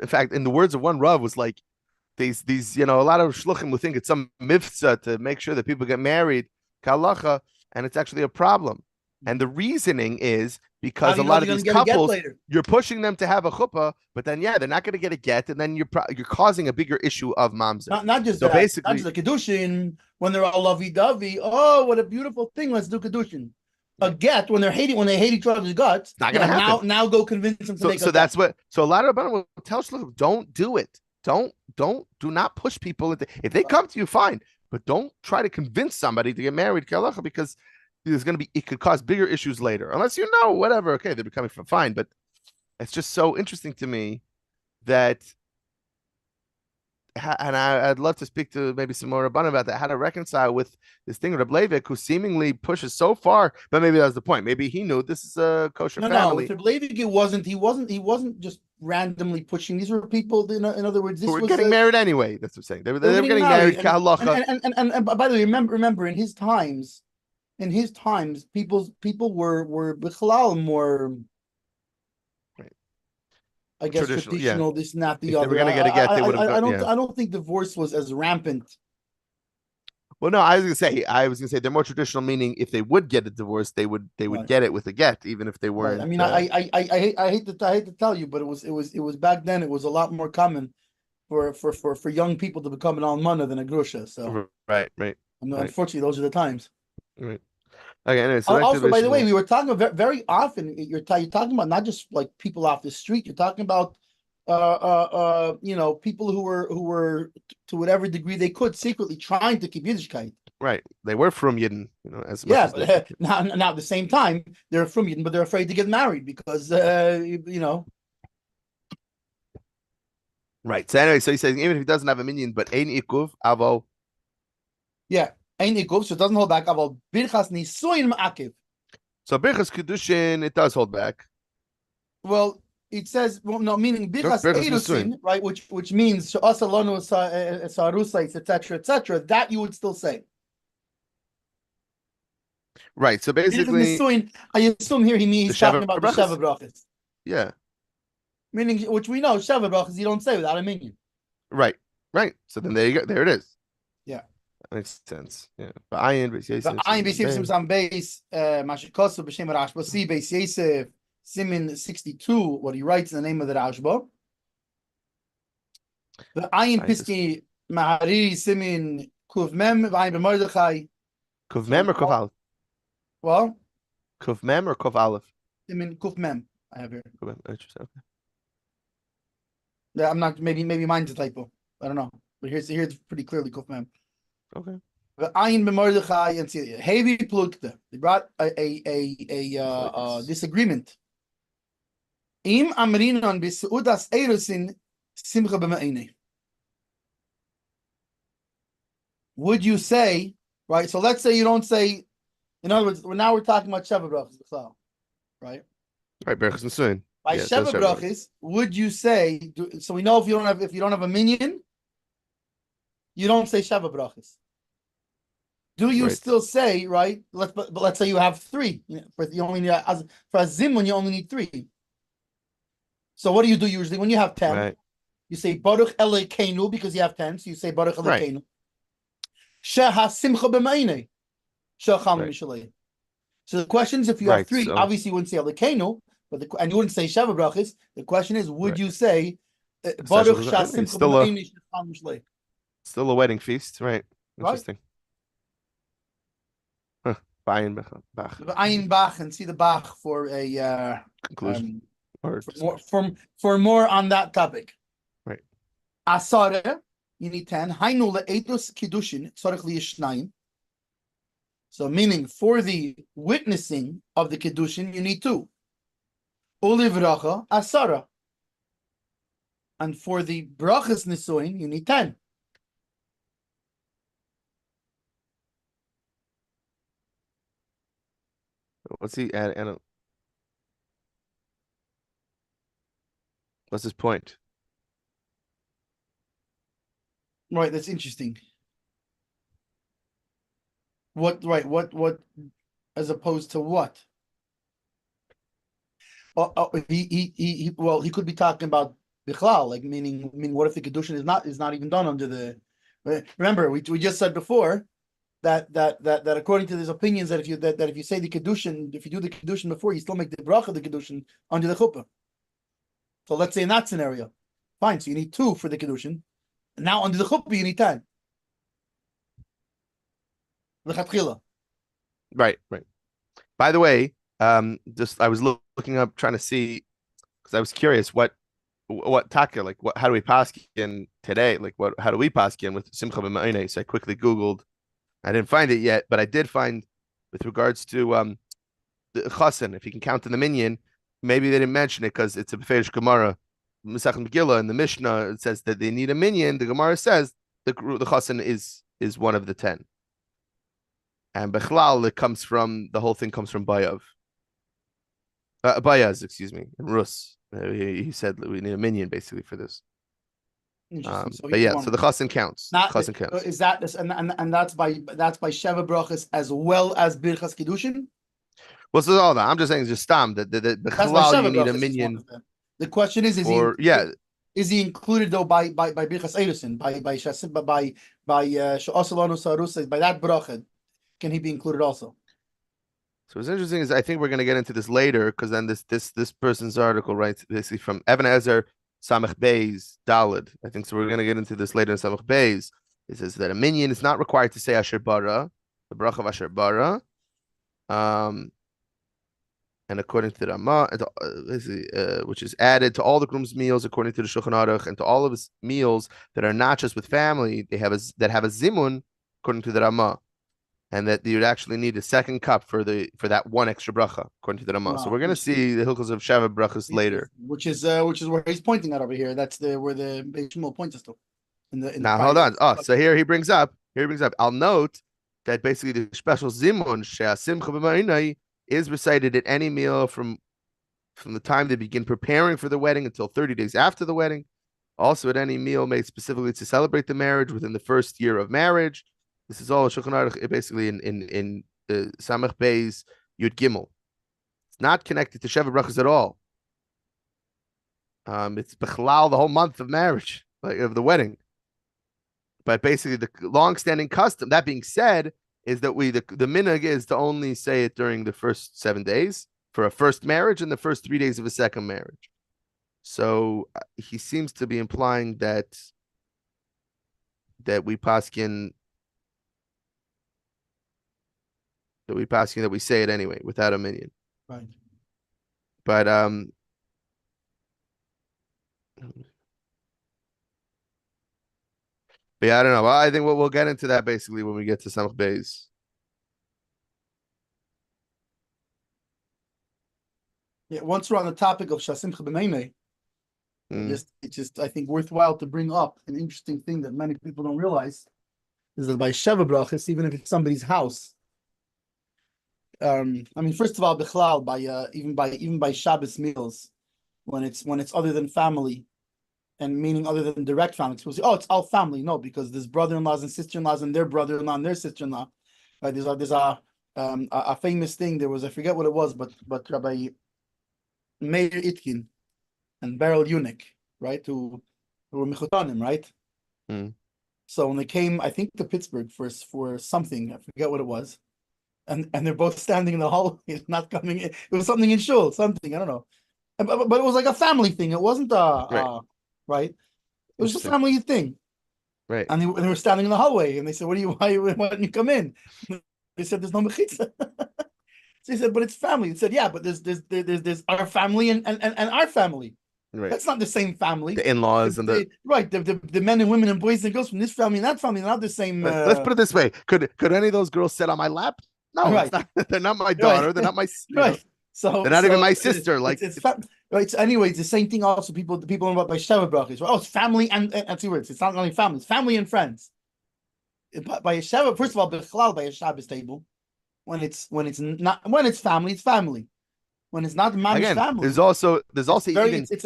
fact, in the words of one Rav, was like these a lot of shluchim will think it's some mitzvah to make sure that people get married kalacha, and it's actually a problem. And the reasoning is because a lot of these couples, you're pushing them to have a chuppah, but then they're not going to get a get, and then you're causing a bigger issue of mamzer. Not just that. Basically, not just the Kiddushin when they're all lovey-dovey. Oh, what a beautiful thing! Let's do Kiddushin. A get when they hate each other's guts. Not going to happen. Now go convince them to make. So that's what. So a lot of Rabbanim will tell shluchim, don't do it. Do not push people. If they come to you, fine, but don't try to convince somebody to get married kalacha, because it could cause bigger issues later, unless whatever. Okay, they're becoming fine, but it's just so interesting to me that, and I'd love to speak to maybe some more Rabbanim about that, how to reconcile with this thing Rebbe Leibik, who seemingly pushes so far, but maybe that was the point. Maybe he knew this is a kosher family. No, Rebbe Leibik, he wasn't just randomly pushing. These were people, in other words, this were getting married anyway. That's what I'm saying. They were getting married. And by the way, remember in his times, people were bichlal more, I guess, traditional. This, not the other. They were going to get a get. They would have. I don't think divorce was as rampant. Well, no, I was going to say they're more traditional, meaning if they would get a divorce, they would get it with a get, even if they weren't. Right. I mean, I hate to tell you, but it was back then. It was a lot more common for young people to become an almana than a grusha. So right. Unfortunately, those are the times. Right. Okay. Anyway, so also, by the way, we were talking about very often. You're talking about not just like people off the street. You're talking about people who were to whatever degree they could secretly trying to keep Yiddishkeit. Right. They were from Yidden, as much as but now at the same time they're from Yidden, but they're afraid to get married because Right. So anyway, so he says even if he doesn't have a minion, but ein ikuv avo. Yeah. Ein ikuv, so it doesn't hold back. Avo birchas nisuin ma'akiv. So birchas Kiddushin, it does hold back. Well, it says meaning birchas erusin, right? Which means asalonu sarusais, etc. That you would still say. Right. So basically, I assume here he's talking about the Sheva brachas. Yeah. Meaning, which we know, Sheva brachas you don't say without a minion. Right. So then there you go. There it is. Yeah. makes sense. Yeah. But Ayin, Beis The Yosef, Ayin Beis Yosef Siman Simon Beis, Mashikosu B'Shem Rashba. See Beis Yosef Simin 62. What he writes in the name of the Rashba. The Ayin Beis. Piski Mahariri Simin Kuv Mem V'Ayin B'Mordechai. Kuv Mem or Kuv Aleph? Well, Kuv Mem or Kuv Aleph? Simin Kuv Mem. I have here. Kuv Mem. Interesting. Okay. Yeah, I'm not. Maybe mine's a typo. I don't know. But here's pretty clearly Kuv Mem. Okay. The Ayin B'Mordechai and see Heavy Plukta. They brought a disagreement. Im Amrinon B'Seudas Erusin Simcha B'Ma'ine. Would you say, right? So let's say you don't say, in other words, now we're talking about Sheva Brachas, right? Right, Berachas Nesuin. By Sheva Brachas, would you say? So we know if you don't have a minion, you don't say Sheva Brachas. Do you still say, right? Let's say you have three. You only need for a zimun, you only need three. So what do you do usually when you have 10? Right. You say Baruch Elokeinu because you have 10. So you say Baruch Elokeinu. Right. Sheha Simcha B'Ma'inei. Shecham Mishalei. So the question is, if you have three, so obviously you wouldn't say Elokeinu, and you wouldn't say Sheva Brachas. The question is, would you say Baruch Sheha Simcha B'Ma'inei Shecham Mishalei? Still a wedding feast, right? Interesting. Ayin Bach. Ayin Bach, and see the Bach for a conclusion. For more on that topic. Right. Asara, you need 10. Hainu le'etos Kiddushin, tzarich liyishnayim. So meaning for the witnessing of the Kiddushin, you need 2. Ulivracha, asara. And for the brachas nisuin, you need 10. What's he at? What's his point? Right, that's interesting. What, as opposed to what? He could be talking about bichlal, like meaning what if the Kiddushin is not even done under the. Remember, we just said before that according to these opinions that if you say the Kiddushin, if you do the Kiddushin before, you still make the bracha of the Kiddushin under the chuppah. So let's say in that scenario, fine. So you need 2 for the Kiddushin. And now under the chuppah you need 10. Right. By the way, just I was looking up trying to see because I was curious what taka, like how do we paskin today? Like how do we paskin with Simcha b'Ma'inei? So I quickly Googled. I didn't find it yet, but I did find with regards to the chasen, if you can count in the minyan, maybe they didn't mention it because it's a Beferish Gemara, Masechet Megillah in the Mishnah. It says that they need a minyan. The Gemara says the chasen is one of the 10. And Bechlal, the whole thing comes from Bayaz, excuse me, in Rus. He said we need a minyan basically for this. But yeah, so the chasen counts. Chasen counts. Is that this, and that's by Sheva Brachas as well as Birchas Kiddushin? Well, so all that I'm just saying is just stam that the Bechlal you need a minyan. The question is he included though by Birchas Erusin by She'osalonu Sarusa by that bracha? Can he be included also? So what's interesting is I think we're going to get into this later because then this person's article writes basically from Haezer Samech Beis Dalid. I think so. We're going to get into this later in Samech Beis. It says that a minyan is not required to say Asher Bara, the bracha of Asher Bara, and according to the Ramah, which is added to all the groom's meals according to the Shulchan Aruch, and to all of his meals that are not just with family, that have a zimun according to the Ramah. And that you would actually need a second cup for that one extra bracha, according to the Ramah. So we're going to see the Hilchos of Sheva brachas later, which is where he's pointing at over here. That's where the Shmuel points us to. Now hold on. So here he brings up. I'll note that basically the special zimun she'asimcha b'ma'inai is recited at any meal from the time they begin preparing for the wedding until 30 days after the wedding. Also at any meal made specifically to celebrate the marriage within the first year of marriage. This is all Shulchan Aruch basically in Samech Beis Yud Gimel. It's not connected to Sheva brachas at all. It's Bechlal the whole month of marriage, like of the wedding. but basically the long-standing custom. That being said, is that the minhag is to only say it during the first 7 days for a first marriage and the first 3 days of a second marriage. So he seems to be implying that we paskin that we say it anyway without a minyan. Right. But yeah, I don't know. Well, I think we'll get into that basically when we get to Samach Beis. Yeah, once we're on the topic of Shasimcha B'meinei, it's just I think worthwhile to bring up an interesting thing that many people don't realize is that by Sheva Brachas, even if it's somebody's house, I mean, first of all, Bichlal, by even by Shabbos meals, when it's other than family, and meaning other than direct family, people say, oh, it's all family. No, because there's brother-in-laws and sister-in-laws and their brother-in-law and their sister-in-law. Right? There's a famous thing. There was, I forget what it was, but Rabbi Meir Itkin and Beryl Eunuch, right, who were Mechutanim, right? So when they came, I think to Pittsburgh for something, I forget what it was, and they're both standing in the hallway, not coming in. It was something in shul, something, I don't know, but it was like a family thing. It wasn't right. It was a family thing, right? And they were standing in the hallway, and they said, why didn't you come in? They said, there's no mechitza. So he said, but it's family. He said, yeah, but there's our family and our family. Right. That's not the same family. The in-laws the men and women and boys and girls from this family and that family are not the same. Let's put it this way: could any of those girls sit on my lap? No, right. They're not my daughter. Right. They're not my right. So they're not even my sister. Right. So anyway, it's the same thing. Also, people know about by Sheva Brachas. Oh, it's family and two words. It's not only family; it's family and friends. By a Sheva, first of all, by a Shabbos table, when it's family, it's family. When it's not mamish family, there's also even there's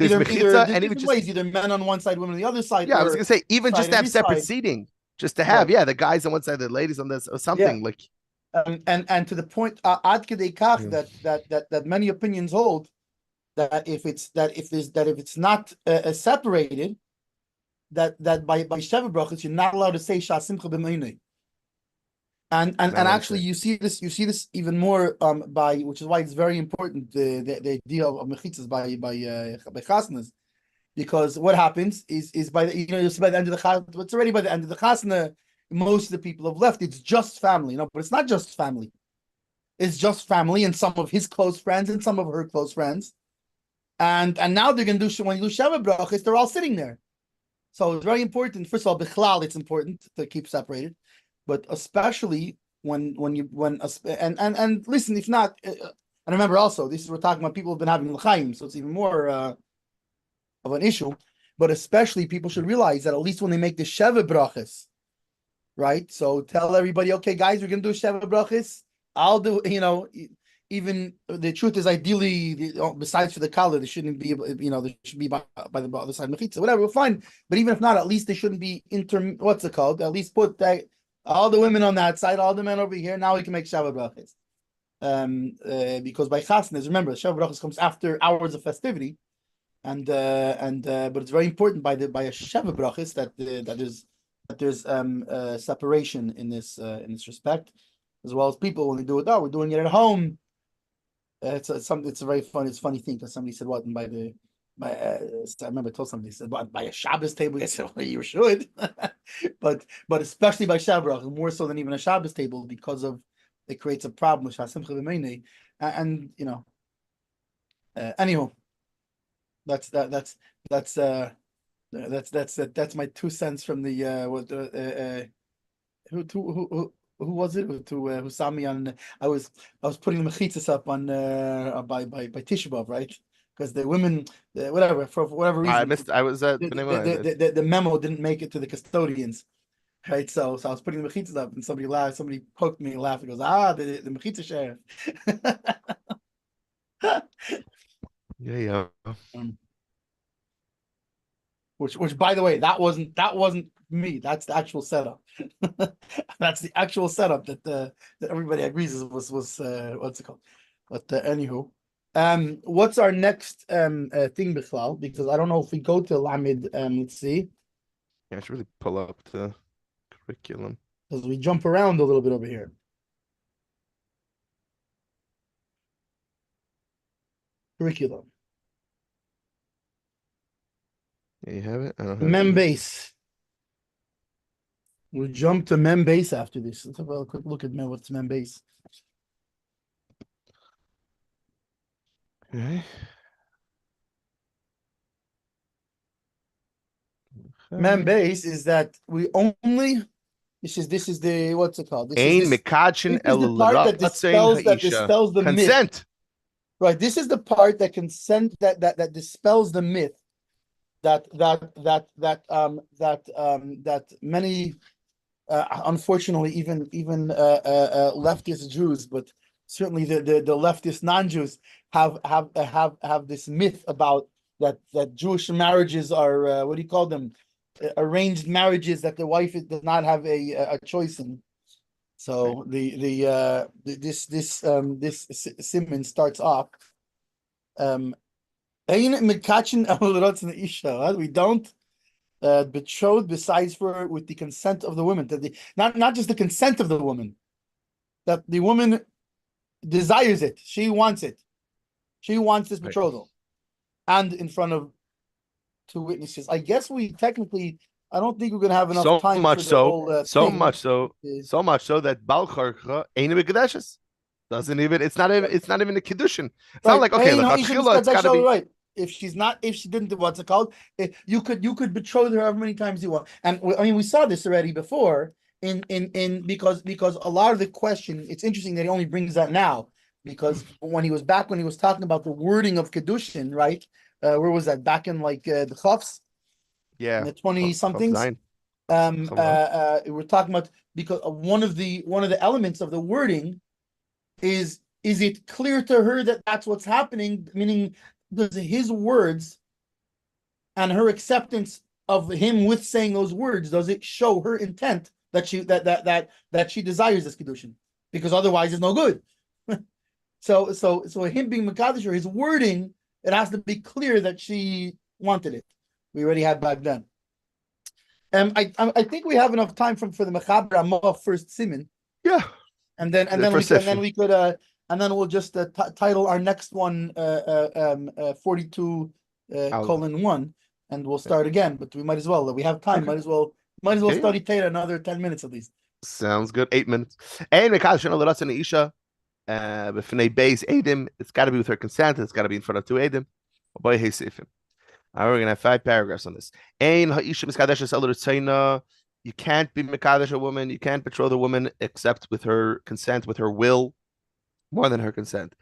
mechitza and even ways, either men on one side, women on the other side. Yeah, I was gonna say even just to have separate seating, just to have the guys on one side, the ladies on this, or something like. And to the point, ad kedei kach that many opinions hold that if it's not separated, that by Sheva Brachas you're not allowed to say Shasimcha B'meinei. And actually, you see this even more by, which is why it's very important the idea of mechitzas by chasnas, because what happens is by the by the end of the chasna, it's already by the end of the chasna, most of the people have left. It's just family, but it's not just family. It's just family and some of his close friends and some of her close friends, and now they're gonna do when you do Sheva Brachas, they're all sitting there. So it's very important. First of all, bichlal, it's important to keep separated. But especially when listen, if not, and remember also, we're talking about people who've been having l'chaim, so it's even more of an issue. But especially, people should realize that at least when they make the Sheva Brachas, right? So tell everybody, okay, guys, we're gonna do Sheva Brachas. I'll do, even the truth is, ideally, besides for the color, there shouldn't be, there should be by the other side mechitza, whatever, we'll find. But even if not, at least they shouldn't be what's it called? At least put that. All the women on that side, all the men over here. Now we can make Sheva Brachas, because by chasnas, remember, Sheva Brachas comes after hours of festivity, and but it's very important by a Sheva Brachas that there's separation in this respect, as well as people when they do it. Oh, we're doing it at home. It's a very funny thing, because somebody said what, and I remember I told somebody, said, "But by a Shabbos table," I said, "Well, you should," but especially by Shabbos, more so than even a Shabbos table, because of it creates a problem with Shasimcha B'meinei, and anyhow, that's my 2 cents from the who was it who saw me on? I was putting the mechitzas up on by Tisha B'av, right? Because the women, whatever, for whatever reason, I missed. I was at the memo didn't make it to the custodians, right? So I was putting the mechitzas up, and somebody laughed. Somebody poked me and laughed. And goes, the mechitzah sheriff. Yeah. Which by the way, that wasn't me. That's the actual setup. That's the actual setup that everybody agrees was what's it called? But anywho. What's our next thing, Bichlal? Because I don't know if we go to Lamed. Let's see. I should really pull up the curriculum. Because we jump around a little bit over here. Curriculum. Yeah, you have it? I don't have Mem it. base. We'll jump to mem base after this. Let's have a quick look at what's mem base. Okay. Mem base is that we only this is the what's it called? This Ein is mikachin the part that dispels haisha. the myth. Consent. Right. This is the part that that dispels the myth that many unfortunately even leftist Jews, but certainly the leftist non-Jews have this myth about that Jewish marriages are what do you call them? Arranged marriages that the wife does not have a choice in. So this simon starts off. We don't betrothed besides for with the consent of the woman. That not just the consent of the woman, that the woman desires it. She wants it. She wants this betrothal, and in front of two witnesses. I guess we technically. I don't think we're gonna have enough time for the whole so thing. much so that Bal Charcha ain't a Kedushin. Doesn't even. It's not even a Kiddushin. It's not like okay, it's gotta be right. If she didn't, what's it called? You could betroth her however many times you want. And we saw this already before because a lot of the question, it's interesting that he only brings that now, because when he was talking about the wording of Kiddushin, right? Where was that? Back in like the Chofs? Yeah. In the 20 somethings. We're talking about, because one of the elements of the wording is it clear to her that that's what's happening? Meaning, does his words and her acceptance of him with saying those words, does it show her intent that she desires this Kiddushin? Because otherwise it's no good. so him being Mekadosh, or his wording, it has to be clear that she wanted it. We already had back then. I think we have enough time for the Mechaber Amor first Siman. Yeah. And then we'll just title our next one 42 colon 1, and we'll start again. But we might as well. We have time. Okay. Might as well study Torah another 10 minutes at least. Sounds good. 8 minutes. And Isha, base Edim. It's got to be with her consent. It's got to be in front of two Edim. Boy, hey, Sifim. All right, we're gonna have 5 paragraphs on this. You can't be Mekadesh a woman. You can't betroth a woman except with her consent, with her will, more than her consent.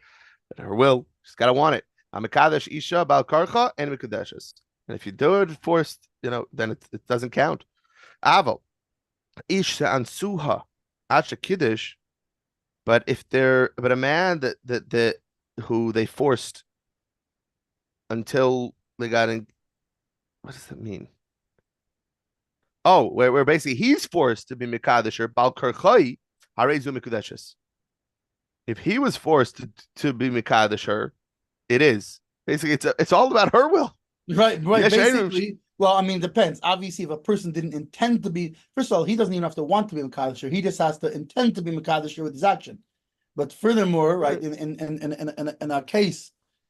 Her will, she's got to want it. Mekadesh Isha Bal Karcha and Mekadeshes. And if you do it forced, then it doesn't count. Avo Isha Ansuha Asha Kiddush. But if a man that who they forced until they got in, what does that mean? Oh, where basically he's forced to be Mekadesh, Bal Karchai, Harezu Mekudeshes. If he was forced to be Mekadesh, it is. Basically, it's all about her will. Right. Basically, well, it depends. Obviously, if a person didn't intend to be, first of all, he doesn't even have to want to be Mekadesh. He just has to intend to be Mekadesh with his action. But furthermore, right,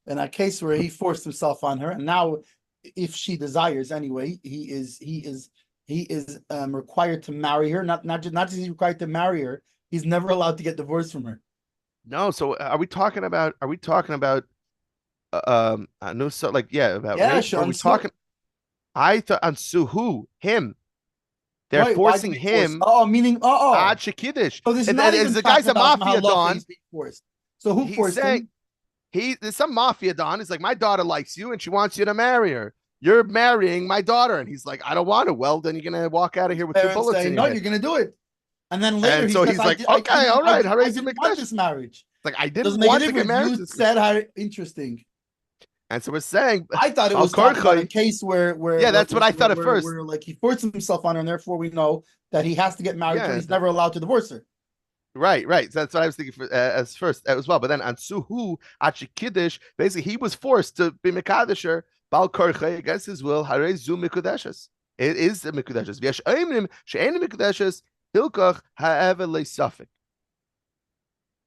in a case where he forced himself on her, and now if she desires anyway, he is required to marry her. Not just he's required to marry her. He's never allowed to get divorced from her. No. So are we talking about? No. So about rape? Are we talking? I thought on Suhu him. They're forcing him. Meaning Ad Shekidish. So this is not even the guy's a mafia don. So who forced him? There's some mafia don. He's like, my daughter likes you and she wants you to marry her. You're marrying my daughter, and he's like, I don't want to. Well, then you're gonna walk out of here with 2 bullets. Saying, no, you're gonna do it. And then later, he's like, okay, all right. I didn't want this marriage. Like, I didn't want to get married. You said how interesting. And so we're saying, I thought it was a case where that's what I thought at first. Where like he forced himself on her, and therefore we know that he has to get married, but he's never allowed to divorce her. Right. So that's what I was thinking as first as well. But then on Suhu Achi Kiddush, basically he was forced to be Mekadesher, Bal Korche against his will, Harezu Mikudeshes. It is the mikudeshes. V'yesh oimrim she'ein mikudeshes hilkach ha'ever le'safik.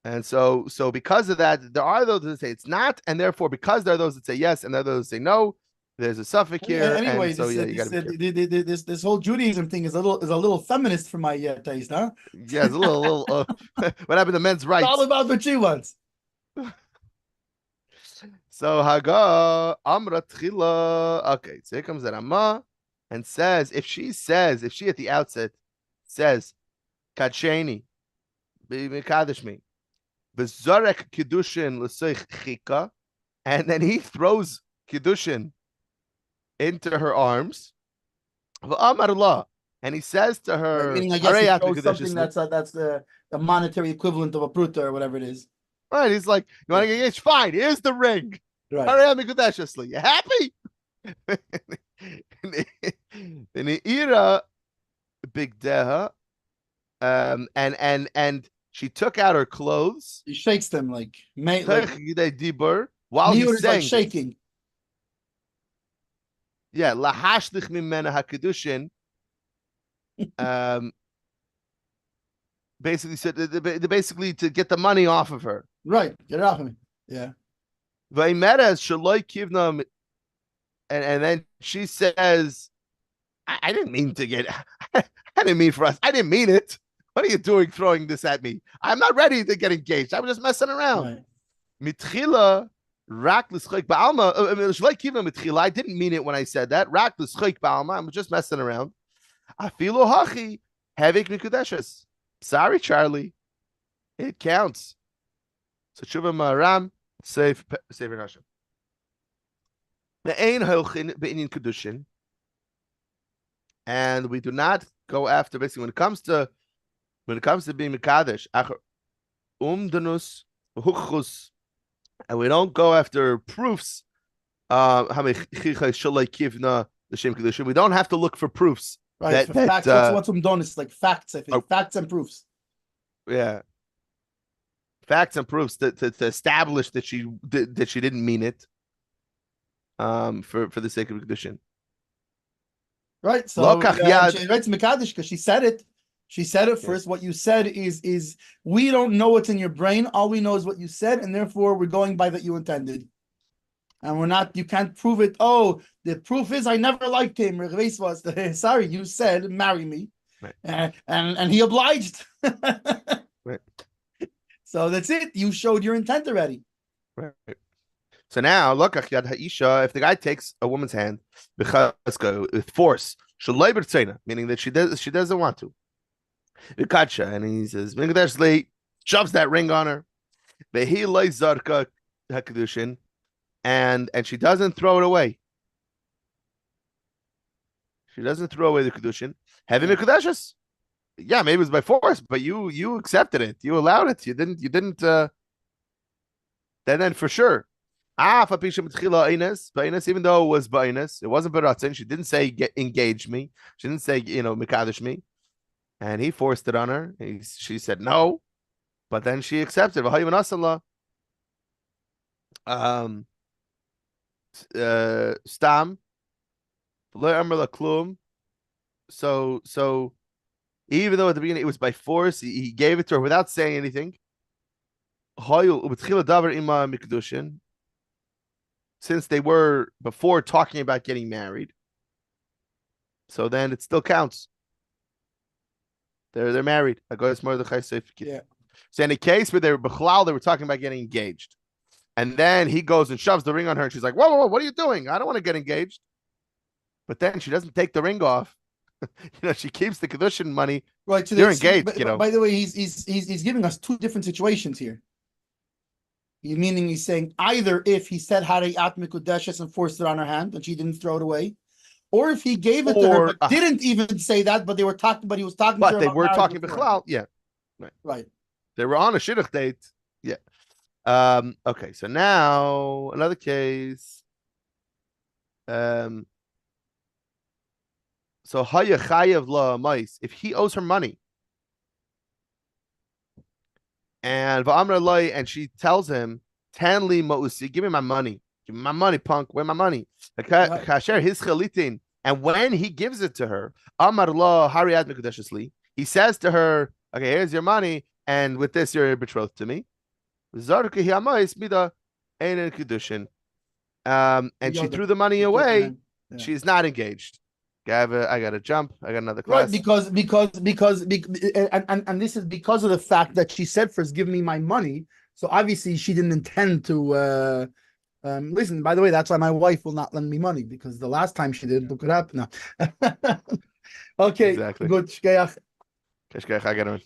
And so because of that, there are those that say it's not, and therefore because there are those that say yes, and there are those that say no, there's a suffix here. Anyway, and so you got to be careful. this whole Judaism thing is a little feminist for my taste, huh? Yeah, it's a little. What happened to men's rights? It's all about what she wants. So Haga Amra Tchila. Okay, so here comes that Amma and says, if she at the outset says, Kacheni, be Mekadesh me, Bezarek Kiddushin L'Seich Chika, and then he throws Kiddushin into her arms, V'Amar, and he says to her, meaning I guess he throws something that's the monetary equivalent of a pruta or whatever it is. Right, he's like, you want to get engaged? Fine, here's the ring. Right. You happy? In the era, big deha, and she took out her clothes. He shakes them like while he's saying, like shaking. Yeah, lahashlich mimena hakedushin. Basically said basically to get the money off of her. Right, get it off of me. Yeah. And then she says, I didn't mean to get, I didn't mean for us. I didn't mean it. What are you doing throwing this at me? I'm not ready to get engaged. I was just messing around. Mitchila, rak l'schayk ba'alma. I didn't mean it when I said that. Rak l'schayk ba'alma. I'm just messing around. Afilu hachi, havik mikudeshes. Sorry, Charlie. It counts. So Tshuva Maharam, Sefer Hashem. The Ein Hilchin Be'inyan Kiddushin, and we do not go after basically when it comes to being Mekadesh, Umdanus Huchus, and we don't go after proofs. We don't have to look for proofs. Right, facts. What's Umdanus? Like facts, I think. Facts and proofs. Yeah. Facts and proofs to establish that she didn't mean it. For the sake of Kiddushin. Right. So she writes Mekadesh because she said it. She said it first. What you said is we don't know what's in your brain. All we know is what you said, and therefore we're going by that you intended. And we're not, you can't prove it. Oh, the proof is I never liked him. Sorry, you said marry me. Right. And he obliged. Right. So that's it. You showed your intent already. Right. So now, look, if the guy takes a woman's hand with force, meaning that she doesn't want to. And he says, shoves that ring on her. And she doesn't throw it away. She doesn't throw away the Kiddushin. Having Mikudeshes. Yeah, maybe it was by force, but you accepted it. You allowed it. You didn't then for sure. Even though it was ba'inus, it wasn't baratzin. She didn't say engage me. She didn't say mekadesh me, and he forced it on her. She said no, but then she accepted. Stam, so even though at the beginning it was by force, he gave it to her without saying anything. Since they were before talking about getting married, so then it still counts. They're married. Yeah. So in a case where they were talking about getting engaged, and then he goes and shoves the ring on her, and she's like, "Whoa, what are you doing? I don't want to get engaged." But then she doesn't take the ring off. She keeps the Kiddushin money. Right. So you're engaged. By the way, he's giving us two different situations here. Meaning he's saying either if he said Harei at Mikudeshes and forced it on her hand and she didn't throw it away, or if he gave it to her but didn't even say that, but he was talking to her. But they were talking bichlal, yeah. Right. They were on a shidduch date. Yeah. Okay, so now another case. So Haya Chayev La Mais, if he owes her money. And she tells him, Tanli Mausi, give me my money. Give me my money, punk. Where my money? Kasher his chalitin, And when he gives it to her, Amar lo Hariyad Mekudeshes li, he says to her, okay, here's your money, and with this you're betrothed to me. Zarki hiamayis mida ein Kiddushin. And she threw the money away. Yeah. She's not engaged. I got to jump. I got another class. Right, because and this is because of the fact that she said first, give me my money. So obviously she didn't intend to listen. By the way, that's why my wife will not lend me money, because the last time she did, look what happened. No. Okay, exactly. Good. Shkeach. I got